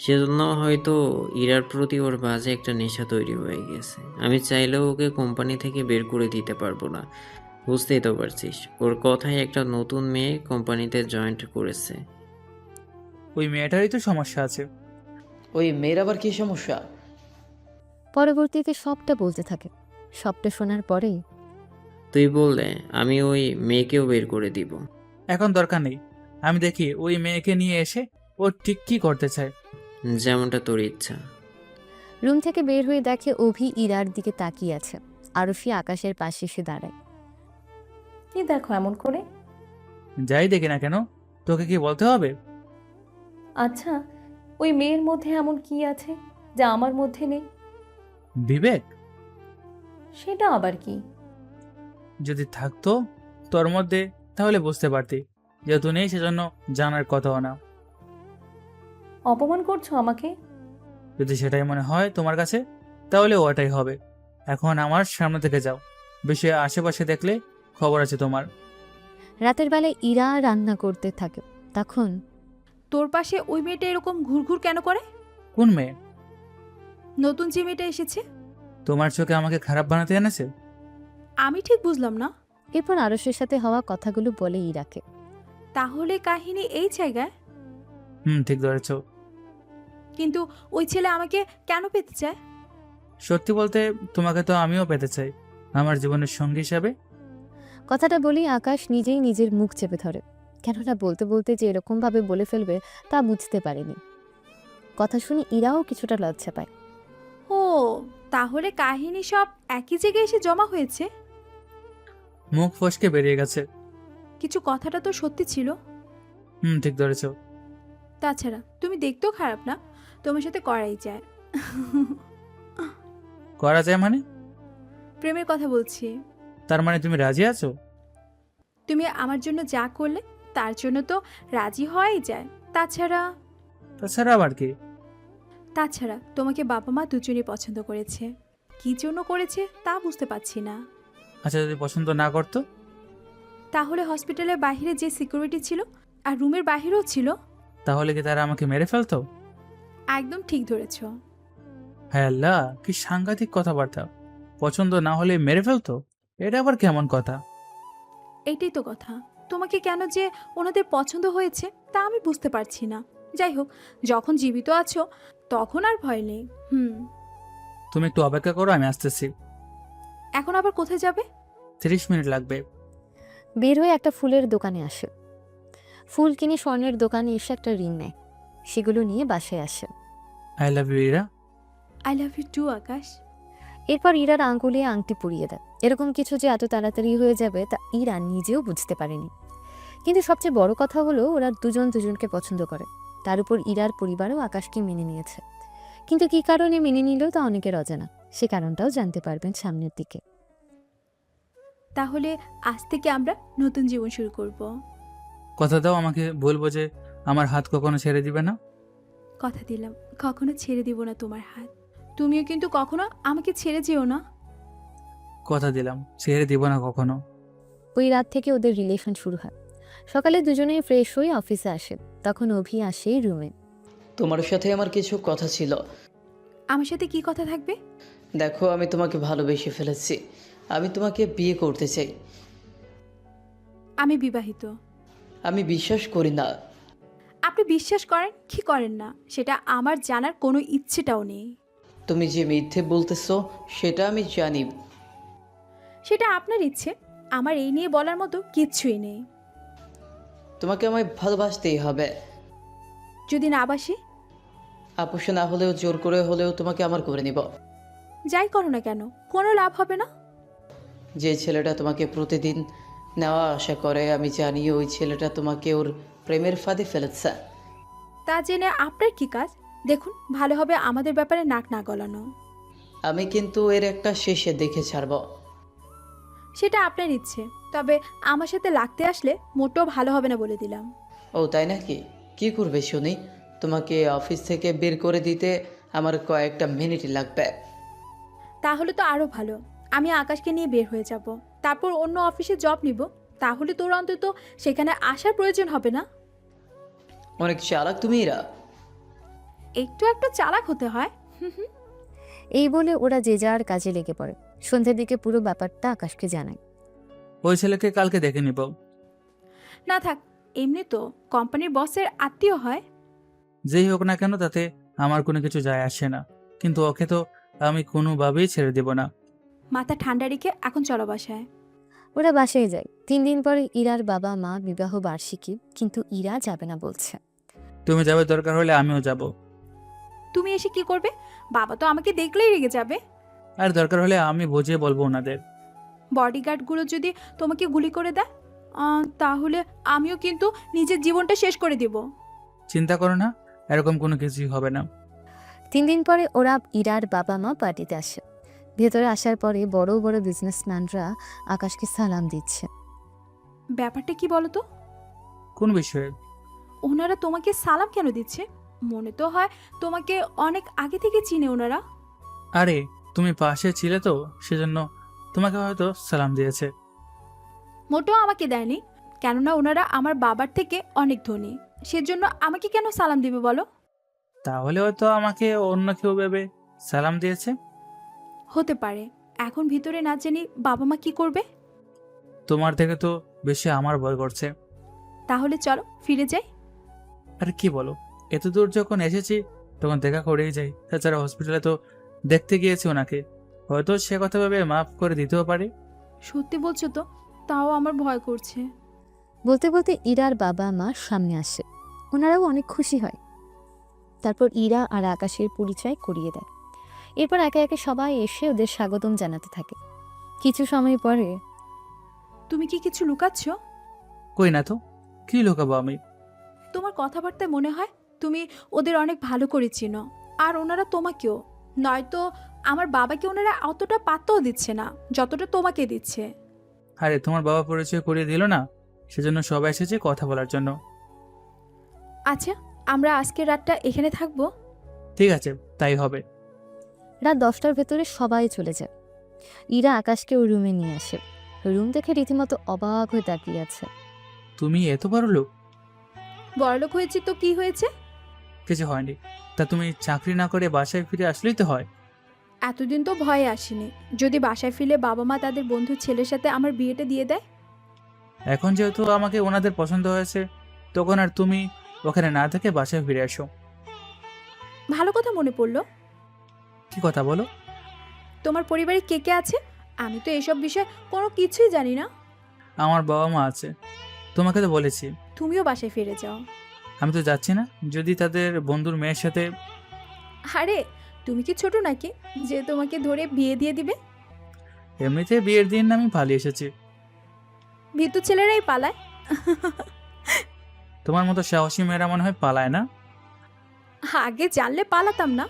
সেজন্য হয়তো ইরার প্রতি ওর বাজে একটা নেশা তৈরি হয়ে গেছে। আমি চাইলেও ওকে কোম্পানি থেকে বের করে দিতে পারবো না। বুঝতেই তো পারছিস, ওর কথায় একটা নতুন মেয়ে কোম্পানিতে জয়েন্ট করেছে। ওই মেয়েটারই তো সমস্যা আছে। ওই মেয়ের আবার কি সমস্যা? পরবর্তীতে সবটা বলতে থাকে। সবটা শোনার পরেই তুই বললে আমি ওই মেয়েকেও বের করে দিব। এখন দরকার নেই, আমি দেখি ওই মেয়েকে নিয়ে এসে ও ঠিক কি করতে চায়। যেমনটা তোর ইচ্ছা। রুম থেকে বের হয়ে দেখে অভি ইরার দিকে তাকিয়ে আছে। আরফি আকাশের পাশে এসে দাঁড়ায়। কি দেখো এমন করে? যাই দেখি না কেন, তোকে কি বলতে হবে? আচ্ছা, ওই মেয়ের মধ্যে এমন কি আছে যা আমার মধ্যে নেই? বিবেক? সেটা আবার কি? যদি থাকতো তোর মধ্যে তাহলে বুঝতে পারতি, যেহেতু নেই সেজন্য জানার কথাও না। অপমান করছো আমাকে? যদি সেটাই মনে হয় তোমার কাছে তাহলে ওটাই হবে। এখন আমার সামনে থেকে যাও, বেশি আশেপাশে দেখলে খবর আছে তোমার। রাতের বেলায় ইরা রান্না করতে থাকে। তখন তোর পাশে ওই মেয়েটা এরকম ঘুরঘুর কেন করে? কোন মেয়ে? নতুন যে মেয়েটা এসেছে। তোমার চোখে আমাকে খারাপ বানাতে এনেছে? আমি ঠিক বুঝলাম না। এরপর আরশের সাথে হওয়া কথাগুলো বলে ইরাকে। তাহলে কাহিনী এই জায়গায়? ঠিক ধরেছ। কিন্তু ওই ছেলে আমাকে কেন পেতে চায়? সত্যি বলতে তোমাকে তো আমিও পেতে চাই আমার জীবনের সঙ্গী হিসাবে। কথাটা বলেই আকাশ নিজেই নিজের মুখ চেপে ধরে। কেননা বলতে বলতে যে এরকমভাবে বলে ফেলবে তা বুঝতে পারেনি। কথা শুনে ইরাও কিছুটা লজ্জা পায়। ও, তাহলে কাহিনী সব একই জায়গায় এসে জমা হয়েছে। মুখ ফসকে বেরিয়ে গেছে। কিছু কথাটা তো সত্যি ছিল। ঠিক ধরেছ। তাছাড়া তুমি দেখতেও খারাপ না, তোমার সাথে করাই যায়। করা যায় মানে? প্রেমের কথা বলছি। তার মানে তুমি রাজি আছো? তুমি আমার জন্য যা করলে তার জন্য তো রাজি হওয়াই যায়। তাছাড়া আবার কি? তাছাড়া তোমাকে বাবা মা দুজনেই পছন্দ করেছে। কি জন্য করেছে তা বুঝতে পারছি না। আচ্ছা যদি পছন্দ না করতো? তাহলে হসপিটালের বাইরে যে সিকিউরিটি ছিল আর রুমের বাইরেও ছিল, তাহলে কি তারা আমাকে মেরে ফেলতো? একদম ঠিক ধরেছ। হ্যাঁ আল্লাহ, কি সাংঘাতিক কথাবার্তা। পছন্দ না হলে মেরে ফেলতো? এটা আবার কেমন কথা? এইটাই তো কথা। তোমাকে কেন যে ওনাদের পছন্দ হয়েছে তা আমি বুঝতে পারছি না। যাই হোক, যখন জীবিত আছো তখন আর ভয় নেই। তুমি একটু অপেক্ষা করো, আমি আসতেছি। এখন আবার কোথায় যাবে? 30 মিনিট লাগবে। বের হয়ে একটা ফুলের দোকানে আসে। ফুল কিনে স্বর্ণের দোকানে এসে একটা রিং নেয়। সেগুলো নিয়ে বাসায় আসে। I love you Ira. I love you too Akash. এরপর ইরার আঙ্গুলে আংটি পরিয়ে দেয়। এরকম কিছু যে এত তাড়াতাড়ি হয়ে যাবে তা ইরা নিজেও বুঝতে পারেনি। কিন্তু সবচেয়ে বড় কথা হলো ওরা দুজন দুজনকে পছন্দ করে। তার উপর ইরার পরিবারও আকাশকে মেনে নিয়েছে। কিন্তু কী কারণে মেনে নিল তা অনেকের অজানা। সে কারণটাও জানতে পারবেন সামনের দিকে। তাহলে আজ থেকে আমরা নতুন জীবন শুরু করব। কথা দাও আমাকে, বলবো যে আমার হাত কখনো ছেড়ে দিবে না। কথা দিলাম কখনো ছেড়ে দিব না তোমার হাত। তুমিও কিন্তু কখনো আমাকে ছেড়ে যেও না। কথা দিলাম ছেড়ে দিব না কখনো। ওই রাত থেকে ওদের রিলেশন শুরু হয়। সকালে দুজনেই ফ্রেশ হয়ে অফিসে আসে। তখন অভি আসে রুমে। তোমার সাথে আমার কিছু কথা ছিল। আমার সাথে কি কথা থাকবে? দেখো, আমি তোমাকে ভালোবেসে ফেলেছি। আমি তোমাকে বিয়ে করতে চাই। আমি বিবাহিত। আমি বিশ্বাস করি না। আপনি বিশ্বাস করেন কি করেন না সেটা আমার জানার কোনো ইচ্ছেটাও নেই। তুমি যে মিথ্যে বলতেছো সেটা আমি জানি। সেটা আপনার ইচ্ছে, আমার এই নিয়ে বলার মতো কিচ্ছুই নেই। তোমাকে আমায় ভালোবাসতেই হবে। যদি না বাসি? আপোষে না হলেও জোর করে হলেও তোমাকে আমার করে নিব। যাই করো না কেন, কোনো লাভ হবে না। যে ছেলেটা তোমাকে প্রতিদিন নেওয়া আশা করে আমি জানি ওই ছেলেটা তোমাকে ওর প্রেমের ফাঁদে ফেলেছে। তা জেনে আপনার কি কাজ? দেখুন, ভালো হবে আমাদের ব্যাপারে নাক না গলানো। আমি কিন্তু এর একটা শেষে দেখে ছাড়ব। সেটা আপনার ইচ্ছে, তবে আমার সাথে লাগতে আসলে মোটেও ভালো হবে না বলে দিলাম। ও তাই নাকি? কি করবে শুনি? তোমাকে অফিস থেকে বের করে দিতে আমার কয়েকটা মিনিট লাগবে। তাহলে তো আরও ভালো। আমি আকাশকে নিয়ে বের হয়ে যাব, তারপর অন্য অফিসে জব নিব। তাহলে তোর অন্তত সেখানে আসার প্রয়োজন হবে না। অনেক চালাক তুমি এরা। একটু একটু চালাক হতে হয়। এই বলে ওরা যে যার কাজে লেগে পড়ে। সন্ধ্যের দিকে পুরো ব্যাপারটা আকাশকে জানায়। ওই ছেলেকে কালকে দেখে নিব। না থাক, এমনি তো কোম্পানির বসের আত্মীয় হয়। যেই হোক না কেন তাতে আমার কোনো কিছু যায় আসে না, কিন্তু ওকে তো আমি কোনোভাবেই ছেড়ে দেব না। মাথা ঠান্ডা রেখে এখন চলো বাসায়। ওরা বাসায় যায়। 3 দিন পরে ইরার বাবা মা বিবাহ বার্ষিকী, কিন্তু ইরা যাবে না বলছে। তুমি যাবে, দরকার হলে আমিও যাব। তুমি এসে কি করবে? বাবা তো আমাকে দেখলেই রেগে যাবে। আর দরকার হলে আমি বুঝিয়ে বলবো ওনাদের। বডিগার্ডগুলো যদি তোমাকে গুলি করে দেয়, তাহলে আমিও কিন্তু নিজের জীবনটা শেষ করে দিব। চিন্তা করো না, এরকম কোনো কিছুই হবে না। 3 দিন পরে ওরা ইরার বাবা মা পার্টিতে আসে। ভেতরে আসার পরে বড় বড় বিজনেসম্যানরা আকাশকে সালাম দিচ্ছে। ব্যাপারটা কি বলো তো? কোন বিষয়ে? ওনারা তোমাকে সালাম কেন দিচ্ছে? মনে তো হয় তোমাকে অনেক আগে থেকে চিনে ওনারা। আরে তুমি পাশে ছিলে তো, সেজন্য তোমাকে হয়তো সালাম দিয়েছে। মোটেও আমাকে দেয়নি, কেননা ওনারা আমার বাবার থেকে অনেক ধনী। সেজন্য আমাকে কেন সালাম দিবে বলো? তাহলে হয়তো আমাকে অন্য কেউ ভেবে সালাম দিয়েছে। হতে পারে। এখন ভিতরে না জানি বাবা মা কি করবে। তোমার থেকে তো বেশি আমার ভয় করছে। তাহলে চলো ফিরে যাই। আরে কি বলো, এত দূর যখন এসেছি তখন দেখা করেই যাই। তাছাড়া হসপিটালে তো দেখতে গিয়েছি ওনাকে, হয়তো সে কথা ভেবে মাফ করে দিতেও পারে। সত্যি বলছো তো? তাও আমার ভয় করছে। বলতে বলতে ইরার বাবা মা সামনে আসে। ওনারাও অনেক খুশি হয়। তারপর ইরা আর আকাশের পরিচয় করিয়ে দেয়। এরপর একে একে সবাই এসে ওদের স্বাগতম জানাতে থাকে। কিছু সময় পরে তুমি কি কিছু লুকাচ্ছ? কই না তো, কি লুকাবো আমি? তোমার কথাবার্তায় মনে হয় তুমি ওদের অনেক ভালো করে চিনো, আর ওনারা তোমাকেও। নয়তো আমার বাবাকে ওনারা অতটা পাত্তাও দিচ্ছে না যতটা তোমাকে দিচ্ছে। আরে তোমার বাবা পরিচয় করিয়ে দিল না, সেজন্য সবাই এসেছে কথা বলার জন্য। আচ্ছা, আমরা আজকের রাতটা এখানে থাকবো। ঠিক আছে, তাই হবে। রাত 10টার ভেতরে সবাই চলে যায়। ইরা আকাশকে ওই রুমে নিয়ে আসে। রুম দেখে রীতিমতো অবাক হয়ে তাকিয়ে আছে। তুমি এত বড় লোক? বড়লোক হয়েছি তো কি হয়েছে? কিছু হয়নি। তা তুমি চাকরি না করে বাসায় ফিরে আসলেই তো হয়। এতদিন তো ভয়ে আসিনি। যদি বাসায় ফিরে বাবা মা তাদের বন্ধুর ছেলের সাথে আমার বিয়েটা দিয়ে দেয়। এখন যেহেতু আমাকে ওনাদের পছন্দ হয়েছে, তখন আর তুমি ওখানে না থেকে বাসায় ফিরে আসো। ভালো কথা মনে পড়লো। কি কথা বলো? তোমার পরিবারে কে কে আছে? আমি তো এসব বিষয়ে কোনো কিছুই জানি না। আমার বাবা মা আছে, তোমাকে তো বলেছি। তুমিও বাসায় ফিরে যাও। আমি তো যাচ্ছি না, যদি তাদের বন্ধুর মেয়ের সাথে। আরে তুমি কি ছোট নাকি যে তোমাকে ধরে বিয়ে দিয়ে দিবে? এমনিতে বিয়ের দিন আমি পালিয়ে এসেছি। ভীতু ছেলেরাই পালায়। তোমার মতো সাহসী মেয়েরা মনে হয় পালায় না। আগে জানলে পালাতাম না।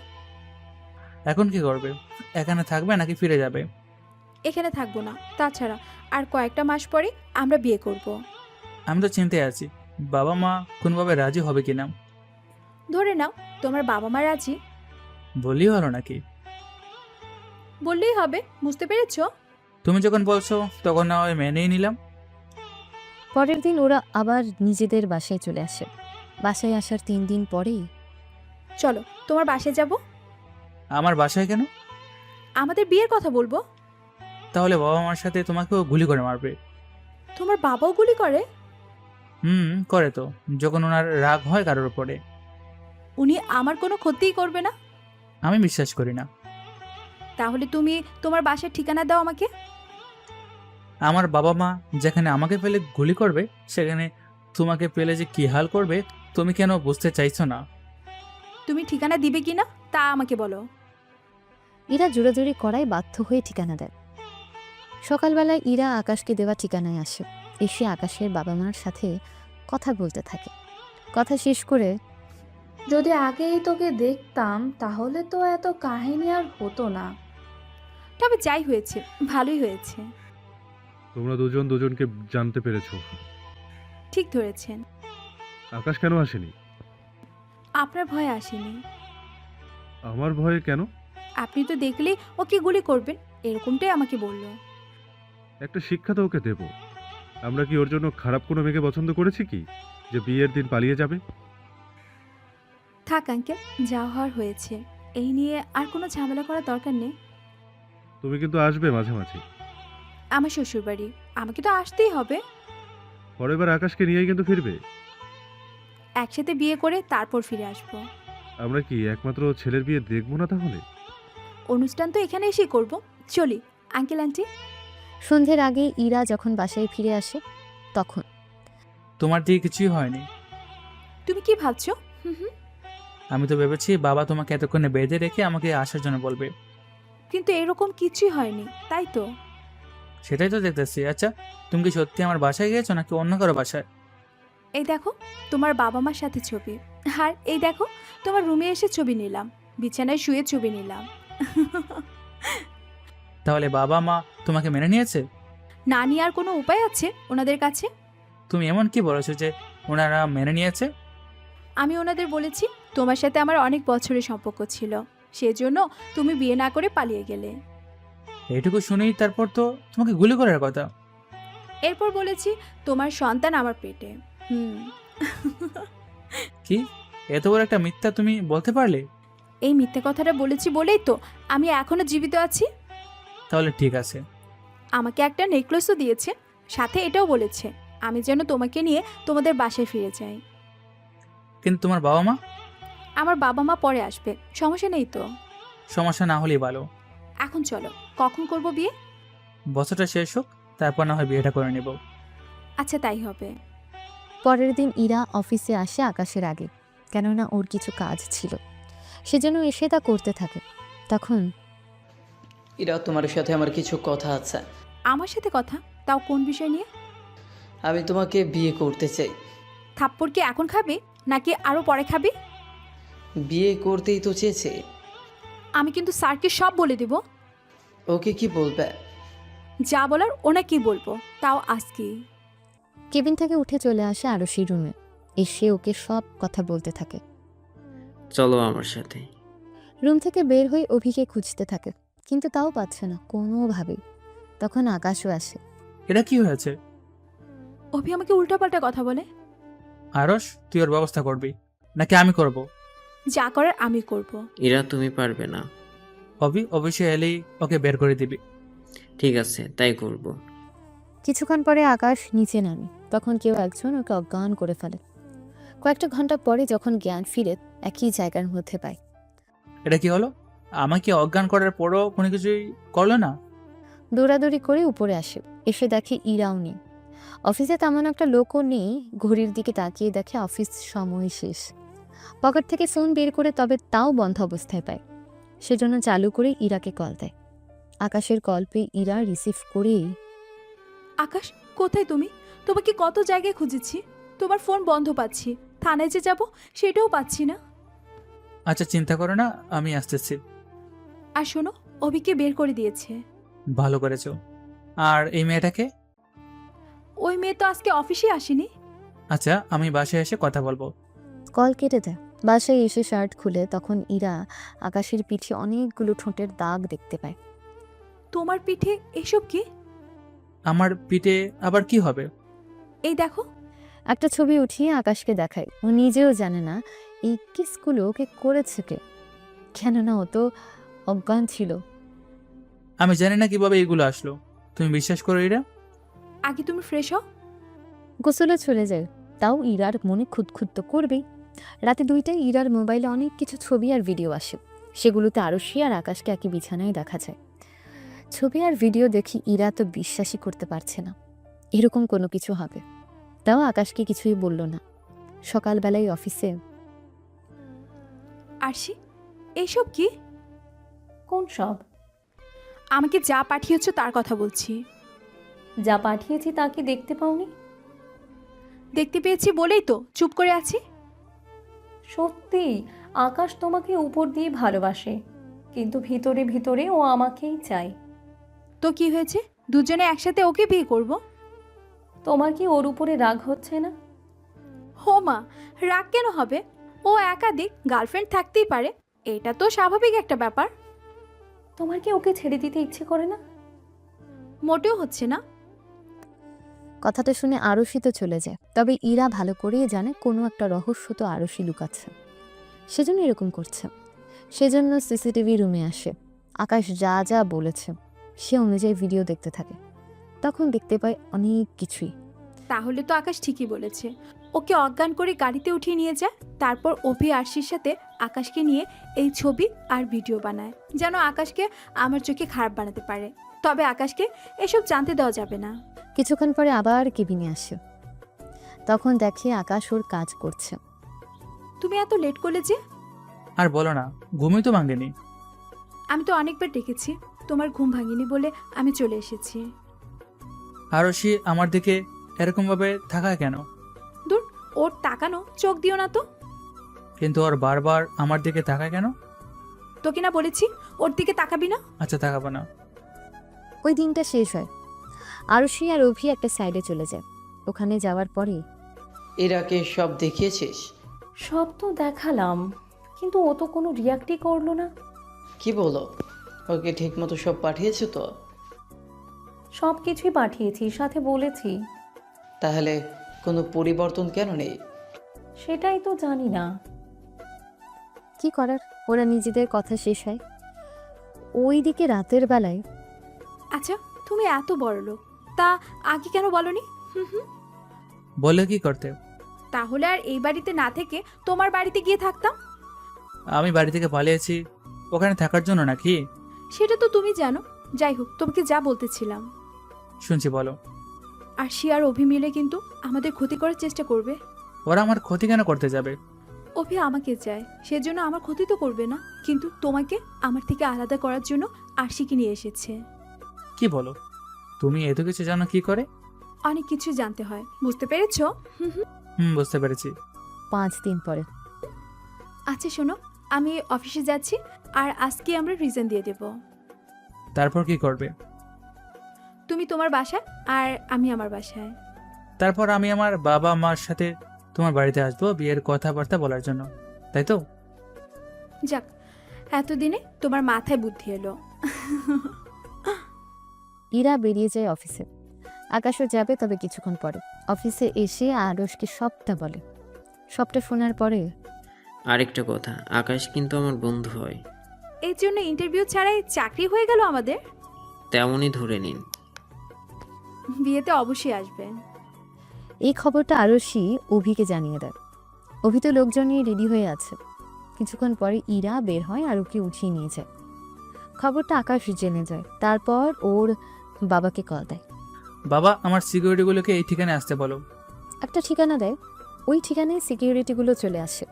এখন কি করবে? এখানে থাকবে নাকি ফিরে যাবে? এখানে থাকবো না। তাছাড়া আর কয়েকটা মাস পরে আমরা বিয়ে করব। আমি তো চিন্তায় আছি, বাবা মা কোনোভাবে রাজি হবে কিনা। ধরে নাও তোমার বাবা মা রাজি। বললেই হলো নাকি? বললেই হবে, বুঝতে পেরেছো? তুমি যখন বলছো তখন না হয় মেনেই নিলাম। পরের দিন ওরা আবার নিজেদের বাসায় চলে আসে। বাসায় আসার 3 দিন পরেই চলো তোমার বাসায় যাব। আমার বাসায় কেন? আমাদের বিয়ের কথা বলবো। তাহলে বাবা মার সাথে তোমাকেও গুলি করে মারবে। তোমার বাবাও গুলি করে? করে তো, যখন ওনার রাগ হয় কারোর উপরে। উনি আমার কোনো ক্ষতিই করবে না? আমি বিশ্বাস করি না। তাহলে তুমি তোমার বাসার ঠিকানা দাও আমাকে। আমার বাবা মা যেখানে আমাকে পেলে গুলি করবে, সেখানে তোমাকে পেলে যে কি হাল করবে তুমি কেন বুঝতে চাইছো না? তুমি ঠিকানা দিবে কিনা তা আমাকে বলো। ইরা জোরাজোরি করায় বাধ্য হয়ে ঠিকানা দেয়। সকালবেলায় ইরা আকাশকে দেওয়া ঠিকানায় আসে। এসে আকাশের বাবা মার সাথে কথা বলতে থাকে। কথা শেষ করে যদি আগেই তোকে দেখতাম তাহলে তো এত কাহিনী আর হতো না। তবে যাই হয়েছে ভালোই হয়েছে। তোমরা দুজন দুজনকে জানতে পেরেছো। ঠিক ধরেছেন। আকাশ কেন আসেনি? আপনার ভয় আসেনি। আমার ভয়ে কেন? আপনি তো দেখলে ওকে গুলি করবেন এরকমটাই আমাকে বললো। একটা শিক্ষা তো ওকে দেব। আমরা কি ওর জন্য খারাপ কোনো মেয়েকে পছন্দ করেছি কি, যে বিয়ের দিন পালিয়ে যাবে? থাক আঙ্কেল, যা হওয়ার হয়েছে। এই নিয়ে আর কোনো ঝামেলা করার দরকার নেই। তুমি কিন্তু আসবে মাঝে মাঝে। আমার শ্বশুরবাড়ি, আমাকে তো আসতেই হবে। পরের বার আকাশকে নিয়েই কিন্তু ফিরবে। একসাথে বিয়ে করে তারপর ফিরে আসবো। আমরা কি একমাত্র ছেলের বিয়ে দেখবো না তাহলে? অনুষ্ঠান তো এখানে এসেই করব। চলি আঙ্কেল আন্টি। সন্ধ্যের আগে ইরা যখন বাসায় ফিরে আসে তখন তোমার দিকে কিছুই হয়নি। তুমি কি ভাবছো? হুম হুম। আমি তো ভেবেছি বাবা তোমাকে এতক্ষণে বেঁধে রেখে আমাকে আসার জন্য বলবে। কিন্তু এরকম কিছুই হয়নি, তাই তো। সেটাই তো দেখতেছি। আচ্ছা, তুমি কি সত্যি আমার বাসায় গিয়েছো নাকি অন্য কারো বাসায়? এই দেখো তোমার বাবা মার সাথে ছবি, আর এই দেখো তোমার রুমে এসে ছবি নিলাম, বিছানায় শুয়ে ছবি নিলাম। তাহলে বাবা মা তোমাকে মেনে নিয়েছে? না নিয়ে আর কোনো উপায় আছে ওনাদের কাছে? তুমি এমন কি বলেছো যে ওনারা মেনে নিয়েছে? আমি ওনাদের বলেছি তোমার সাথে আমার অনেক বছরের সম্পর্ক ছিল, সেজন্য তুমি বিয়ে না করে পালিয়ে গেলে। এইটুকু শুনেই তারপর তো তোমাকে গুলি করার কথা। এরপর বলেছি তোমার সন্তান আমার পেটে। হুম। কি এত বড় একটা মিথ্যা তুমি বলতে পারলে? এই মিথ্যে কথাটা বলেছি বলেই তো আমি এখনো জীবিত আছি। তাহলে ঠিক আছে। আমাকে একটা নেকলেসও দিয়েছে, সাথে এটাও বলেছে আমি যেন তোমাকে নিয়ে তোমাদের বাসায় ফিরে যাই। কিন্তু তোমার বাবা মা? আমার বাবা মা পরে আসবে, সমস্যা নেই তো। সমস্যা না হলেই ভালো। এখন চলো, কখন করব বিয়ে? বছরটা শেষ হোক, তারপর না হয় বিয়েটা করে নেব। আচ্ছা তাই হবে। পরের দিন ইরা অফিসে আসে আকাশের আগে, কেননা ওর কিছু কাজ ছিল, সেজন্য এসে তা করতে থাকে। তখন ইরা, তোমার সাথে আমার কিছু কথা আছে। আমার সাথে কথা? তাও কোন বিষয় নিয়ে? আমি তোমাকে বিয়ে করতে চাই। থাপ্পড় কি এখন খাবি নাকি আরো পরে খাবি? বিয়ে করতেই তো চেয়েছি। আমি কিন্তু স্যারকে সব বলে দেব। ওকে কি বলবে? যা বলার ওনাকেই বলবো, তাও আজকে। কেবিন থেকে উঠে চলে আসে আরশির রুমে, এসে ওকে সব কথা বলতে থাকে। চলো আমার সাথে। রুম থেকে বের হয়ে অভিকে খুঁজতে থাকে, কিন্তু তাও পাচ্ছে না কোনোভাবেই। তখন আকাশও আসে। এটা কি হয়েছে? অভি আমাকে উল্টাপাল্টা কথা বলে। আরশ, তুই ওর ব্যবস্থা করবি নাকি আমি করব? যা করার আমি করব। ইরা, তুমি পারবে না। অবশ্যই এলেই ওকে বের করে দিবি। ঠিক আছে, তাই করব। কিছুক্ষণ পরে আকাশ নিচে নামে, তখন কেউ একজন ওকে অজ্ঞান করে ফেলে। কয়েকটা ঘন্টা পরে যখন জ্ঞান ফিরে একই জায়গার মধ্যে পায়। এটা কি হলো? আমাকে অজ্ঞান করার পরও কোনো কিছুই করলো না? দৌড়াদৌড়ি করে উপরে আসে, এসে দেখে ইরাও নেই। অফিসে তেমন একটা লোকও নেই। ঘড়ির দিকে তাকিয়ে দেখে অফিস সময় শেষ। পকেট থেকে ফোন বের করে তবে তাও বন্ধ অবস্থায় পায়, সেজন্য চালু করে ইরাকে কল দেয়। আকাশের কল পেয়ে ইরা রিসিভ করেই, আকাশ কোথায় তুমি? তোমাকে কত জায়গায় খুঁজেছি, তোমার ফোন বন্ধ পাচ্ছি, থানায় যে যাব সেটাও পাচ্ছি না। আচ্ছা চিন্তা করো না, আমি আসতেছি। আর শোনো, অভিকে বের করে দিয়েছে। ভালো করেছো। আর এই মেয়েটাকে? ওই মেয়ে তো আজকে অফিসে আসেনি। আচ্ছা, আমি বাসায় এসে কথা বলবো। কল কেটে দেয়। বাসায় এসে শার্ট খুলে তখন ইরা আকাশের পিঠে অনেকগুলো ঠোঁটের দাগ দেখতে পায়। তোমার পিঠে এসব কি? আমার পিঠে আবার কি হবে? এই দেখো। একটা ছবি উঠিয়ে আকাশকে দেখায়। ও নিজেও জানে না এই কিসগুলো ওকে করেছে কে, কেননা ও তো অজ্ঞান ছিল। আমি জানি না কিভাবে এগুলো আসলো। তুমি বিশ্বাস করো এরা? আগে তুমি ফ্রেশ হও। গোসলে চলে যায়, তাও ইরার মনে খুঁতখুত তো করবেই। রাতে 2টায় ইরার মোবাইলে অনেক কিছু ছবি আর ভিডিও আসে, সেগুলোতে আরশি আর আকাশকে একই বিছানায় দেখা যায়। ছবি আর ভিডিও দেখি ইরা তো বিশ্বাসই করতে পারছে না এরকম কোনো কিছু হবে। তাও আকাশকে কিছুই বলল না। সকালবেলায় অফিসে, আরশি, এইসব কি? কোন সব? আমাকে যা পাঠিয়েছো তার কথা বলছি। যা পাঠিয়েছি তা কি দেখতে পাওনি? দেখতে পেয়েছি বলেই তো চুপ করে আছি। সত্যি আকাশ তোমাকে উপর দিয়ে ভালোবাসে, কিন্তু ভিতরে ভিতরে ও আমাকেই চায়। তো কি হয়েছে, দুজনে একসাথে ওকে বিয়ে করব? তোমার কি ওর উপরে রাগ হচ্ছে না? হো মা, রাগ কেন হবে? ও একাধিক গার্লফ্রেন্ড থাকতেই পারে, এটা তো স্বাভাবিক একটা ব্যাপার। তোমার কি ওকে ছেড়ে দিতে ইচ্ছে করে না? মোটেও হচ্ছে না। কথাটা শুনে আরশি তো চলে যায়, তবে ইরা ভালো করেই জানে কোনো একটা রহস্য তো আরশি লুকাচ্ছে, সেজন্য এরকম করছে। সেজন্য সিসিটিভি রুমে আসে, আকাশ যা যা বলেছে সে অনুযায়ী ভিডিও দেখতে থাকে। তখন দেখতে পায় অনেক কিছুই। তাহলে তো আকাশ ঠিকই বলেছে, ওকে অজ্ঞান করে গাড়িতে উঠিয়ে নিয়ে যায়, তারপর অভি আরশির সাথে আকাশকে নিয়ে এই ছবি আর ভিডিও বানায়, যেন আকাশকে আমার চোখে খারাপ বানাতে পারে। তবে আকাশকে এসব জানতে দেওয়া যাবে না। কিছুক্ষণ পরে আবার কেবিনে আসে, তখন দেখে আকাশ ওর কাজ করছে। তুমি এত লেট করলে যে? আর বলো না, ঘুমই তো ভাঙেনি। আমি তো অনেকবার ডেকেছি, তোমার ঘুম ভাঙিনি বলে আমি চলে এসেছি। আরশি আমার দিকে এরকমভাবে থাকায় কেন? দূর, ওর তাকানো চোখ দিও না তো। কিন্তু ওর বারবার আমার দিকে তাকায় কেন? তোকে না বলেছি ওর দিকে তাকাবি না? আচ্ছা, তাকাবো না। ওই দিনটা শেষ হয়, আরশি আর অভি একটা সাইডে চলে যায়। ওখানে যাওয়ার পরে ইরাকে সব দেখিয়েছিস? সব তো দেখালাম, কিন্তু ও তো কোনো রিয়াক্টই করলো না। কি বলো, ওকে ঠিক মতো সব পাঠিয়েছো তো? সব কিছুই পাঠিয়েছি, সাথে বলেছি। তাহলে কোনো পরিবর্তন কেন নেই? সেটাই তো জানি না। কি করার, ওরা নিজেদের কথা শেষ হয়। ওইদিকে রাতের বেলায় আচ্ছা, তুমি এত বড় লোক, তা আগে কেন বলনি? হুম। বলে কি করতে? তাহলে আর এই বাড়িতে না থেকে তোমার বাড়িতে গিয়ে থাকতাম। আমি বাড়ি থেকে পালিয়েছি ওখানে থাকার জন্য নাকি? সেটা তো তুমি জানো। যাই হোক, তোমাকে যা বলতেছিলাম, শুনছি, বলো। আরশি আর অভি মিলে কিন্তু আমাদের ক্ষতি করার চেষ্টা করবে। ওরা আমার ক্ষতি কেন করতে যাবে? অভি আমাকে চায়, সেজন্য আমার ক্ষতি তো করবে না, কিন্তু তোমাকে আমার থেকে আলাদা করার জন্য আরশিকে নিয়ে এসেছে। কি বলো? তুমি এত কিছু জানো কি করে? অনেক কিছু জানতে হয়, বুঝতে পেরেছো? বুঝতে পেরেছি। 5 দিন পরে আচ্ছা শোনো, আমি অফিসে যাচ্ছি, আর আজকে আমরা রিজন দিয়ে দেব। তারপর কি করবে? তুমি তোমার বাসায় আর আমি আমার বাসায়। তারপর আমি আমার বাবা মার সাথে তোমার বাড়িতে আসবো বিয়ের কথাবার্তা বলার জন্য, তাই তো? যাক, এতদিনে তোমার মাথায় বুদ্ধি এলো। ইরা বেরিয়ে যায় অফিসে। আকাশও যাবে, তবে কিছুক্ষণ পরে। অফিসে এসে আরশকে সবটা বলে। সবটা শোনার পরে আরেকটা কথা, আকাশ কিন্তু আমার বন্ধু হয়। এর জন্য ইন্টারভিউ ছাড়াই চাকরি হয়ে গেল আমাদের। তেমনই ধরে নিন। বিয়েতে অবশ্যই আসবেন। এই খবরটা আরশি অভিকে জানিয়ে দেয়। অভি তো লোকজন নিয়ে রেডি হয়ে আছে। কিছুক্ষণ পরে ইরা বের হয় আর ওকে উঠিয়ে নিয়ে যায়। খবরটা আকাশ জেনে যায়, তারপর ওর বাবাকে কল দেয়। বাবা, আমার সিকিউরিটিগুলোকে এই ঠিকানায় আসতে বলো। একটা ঠিকানা দেয়, ওই ঠিকানায় সিকিউরিটিগুলো চলে আসে।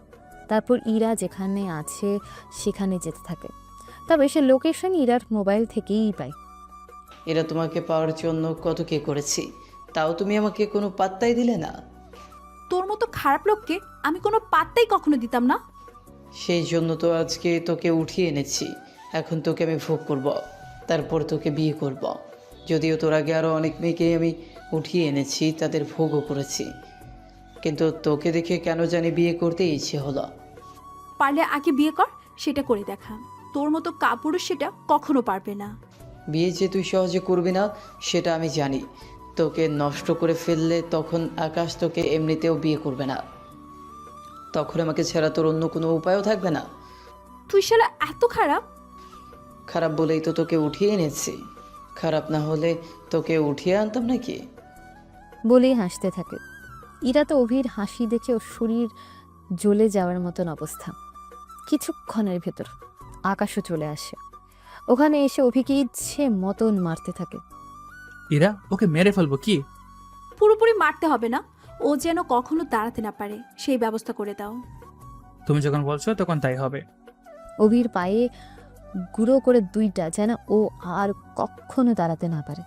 তারপর ইরা যেখানে আছে সেখানে যেতে থাকে, তবে সে লোকেশন ইরার মোবাইল থেকেই পায়। এরা তোমাকে পাওয়ার জন্য কত কে করেছি, তাও তুমি আমাকে কোনো পাত্তাই দিলে না। তোর মতো খারাপ লোককে আমি কোনো পাত্তাই কখনো দিতাম না। সেই জন্য তো আজকে তোকে উঠিয়ে এনেছি। এখন তোকে আমি ভোগ করব, তারপর তোকে বিয়ে করব। যদিও তোর আগে আরও অনেক মেয়েকেই আমি উঠিয়ে এনেছি, তাদের ভোগও করেছি, কিন্তু তোকে দেখে কেন জানি বিয়ে করতে ইচ্ছে হলো। পারলে আগে বিয়ে কর, সেটা করে দেখা। তোর মতো কাপুরুষ সেটা কখনো পারবে না। বিয়ে যে তুই সহজে করবি না সেটা আমি জানি। তোকে নষ্ট করে ফেললে তখন আকাশ তোকে এমনিতেও বিয়ে করবে না, তখন আমাকে ছাড়া তোর অন্য কোনো উপায়ও থাকবে না। তুই শালা এত খারাপ। খারাপ বলেই তো তোকে উঠিয়ে এনেছি, খারাপ না হলে তোকে উঠিয়ে আনতাম নাকি? বলেই হাসতে থাকে। ইরা তো অভির হাসি দেখে ওর শরীর জ্বলে যাওয়ার মতন অবস্থা। কিছুক্ষণের ভেতর আকাশও চলে আসে। ওখানে এসে অভিকে ইচ্ছে মতন মারতে থাকে। ইরা, ওকে মেরে ফেলবো কি? পুরোপুরি মারতে হবে না, ও যেন কখনো দাঁড়াতে না পারে সেই ব্যবস্থা করে দাও। তুমি যখন বলছো তখন তাই হবে। অভির পায়ে গুঁড়ো করে 2টা, যেন ও আর কখনো দাঁড়াতে না পারে।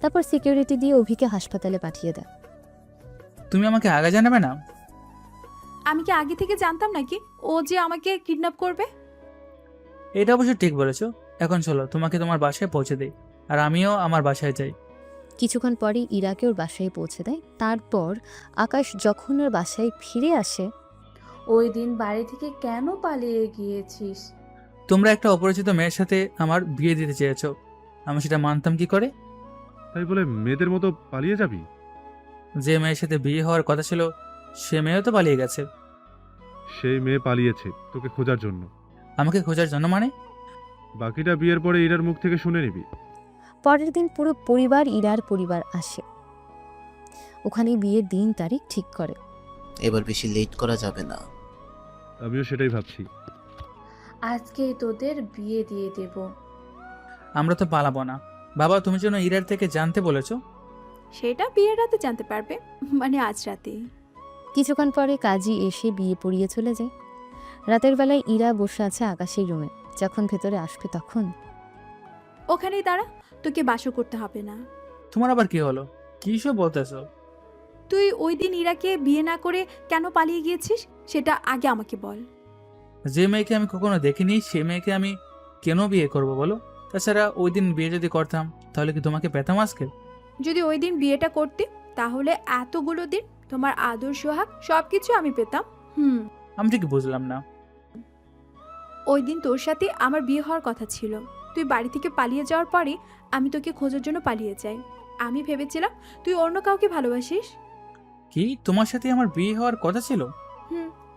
তারপর সিকিউরিটি দিয়ে অভিকে হাসপাতালে পাঠিয়ে দেয়। তুমি আমাকে আগে জানাবে না? আমি কি আগে থেকে জানতাম নাকি ও যে আমাকে কিডন্যাপ করবে? এটা অবশ্য ঠিক বলেছো। এখন চলো, তোমাকে তোমার বাসায় পৌঁছে দিই, আর আমিও আমার বাসায় যাই। কিছুক্ষণ পরে ইরাকে ওর বাসায় পৌঁছে দেয়। তারপর আকাশ যখন ওর বাসায় ফিরে আসে, ওই দিন বাড়ি থেকে কেন পালিয়ে গিয়েছিস? তোমরা একটা অপরিচিত মেয়ের সাথে আমার বিয়ে দিতে চেয়েছো, আমি সেটা মানতাম কি করে? তাই বলে মেয়েদের মতো পালিয়ে যাবি? যে মেয়ের সাথে বিয়ে হওয়ার কথা ছিল সে মেয়েও তো পালিয়ে গেছে। সেই মেয়ে পালিয়েছে তোকে খোঁজার জন্য। আমাকে খোঁজার জন্য মানে? বাকিটা বিয়ের পরে ইরার মুখ থেকে শুনে নিবি। পরের দিন পুরো পরিবার ইরার পরিবার আসে। ওখানে বিয়ের দিন তারিখ ঠিক করে। এবার বেশি লেট করা যাবে না। আমিও সেটাই ভাবছি। আজকে তোদের বিয়ে দিয়ে দেব। আমরা তো পালাবো না। বাবা, তুমি যেন ইরার থেকে জানতে বলেছো। সেটা বিয়ের রাতে জানতে পারবে, মানে আজ রাতে। কিছুক্ষণ পরে কাজী এসে বিয়ে পড়িয়ে চলে যায়। রাতের বেলায় ইরা বসে আছে আকাশের রুমে। যখন ভেতরে আসবে তখন ওখানেই দাঁড়া, তোকে বাসও করতে হবে না। তোমার আবার কি হলো? কি সব বলতেছো? তুই ওই দিন ইরাকে বিয়ে না করে কেন পালিয়ে গিয়েছিস সেটা আগে আমাকে বল। যে মেয়েকে আমি কখনো দেখিনি সে মেয়েকে আমি কেন বিয়ে করব বলো? তাছাড়া ওই দিন বিয়ে যদি করতাম তাহলে কি তোমাকে পেতাম আজকে? যদি ওই দিন বিয়েটা করতে তাহলে এতগুলো দিন তোমার আদর সোহাগ সবকিছু আমি পেতাম। আমি ঠিক বুঝলাম না। ওই দিন তোর সাথে আমার বিয়ে হওয়ার কথা ছিল। তুই বাড়ি থেকে পালিয়ে যাওয়ার পরে আমি তোকে খোঁজার জন্য পালিয়ে যাই। আমি ভেবেছিলাম তুই অন্য কাউকে ভালোবাসিস। কি তোমার সাথে আমার বিয়ে হওয়ার কথা ছিল?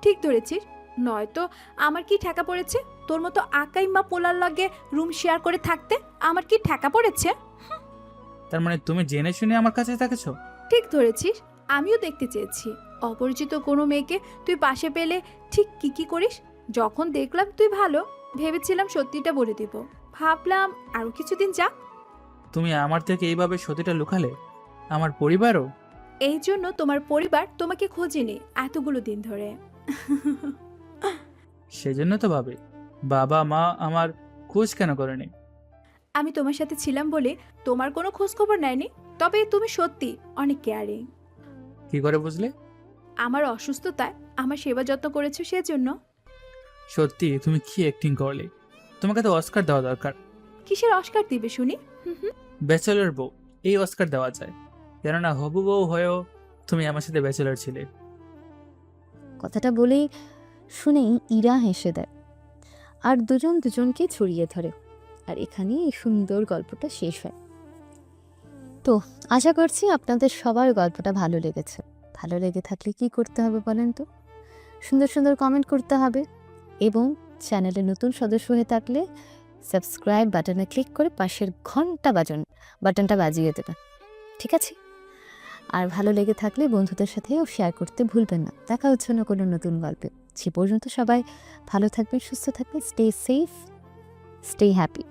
ঠিক ধরেছিস। নয়তো আমার কি ঠেকা পড়েছে তোর মতো আকাই মা পোলার লগে রুম শেয়ার করে থাকতে? আমার কি ঠেকা পড়েছে? তার মানে তুমি জেনে শুনে আমার কাছে থাকেছো? ঠিক ধরেছিস। আমিও দেখতে চেয়েছি অপরিচিত কোনো মেয়েকে তুই পাশে পেলে ঠিক কি কি করিস। যখন দেখলাম তুই ভালো, ভেবেছিলাম সত্যিটা বলে দিব। ভাবলাম আরো কিছুদিন যাক। তুমি আমার থেকে এইভাবে সত্যিটা লুকালে? আমার পরিবারও? এই জন্য তোমার পরিবার তোমাকে খোঁজেনি এতগুলো দিন ধরে। সেজন্য তো ভাবে বাবা মা আমার খোঁজ কেন করেনি। আমি তোমার সাথে ছিলাম বলে তোমার কোনো খোঁজ খবর নেয়নি। তবে তুমি সত্যি অনেক কেয়ারিং। কি করে বুঝলে? আমার অসুস্থতায় আমার সেবা যত্ন করেছো সেজন্য। সত্যি তুমি কি অ্যাক্টিং করলে? তোমাকে তো অস্কার দেওয়া দরকার। কিসের অস্কার দিবে শুনি? ব্যাচেলর বউ, এই অস্কার দেওয়া যায়। কেননা হবু বউ হয়েও তুমি আমার সাথে ব্যাচেলর ছিলে। কথাটা বলেই শুনেই ইরা হেসে দেয়। আর দুজন দুজনকে ছড়িয়ে ধরে। আর এখানেই এই সুন্দর গল্পটা শেষ হয়। তো আশা করছি আপনাদের সবার গল্পটা ভালো লেগেছে। ভালো লেগে থাকলে কি করতে হবে বলেন তো? সুন্দর সুন্দর কমেন্ট করতে হবে এবং চ্যানেলে নতুন সদস্য হয়ে থাকলে সাবস্ক্রাইব বাটনে ক্লিক করে পাশের ঘন্টা বাটনটা বাজিয়ে দেবেন। ঠিক আছে? আর ভালো লেগে থাকলে বন্ধুদের সাথেও শেয়ার করতে ভুলবেন না। দেখা হচ্ছে না কোনো নতুন গল্পে। সে পর্যন্ত সবাই ভালো থাকবেন, সুস্থ থাকবেন। Stay safe, stay happy.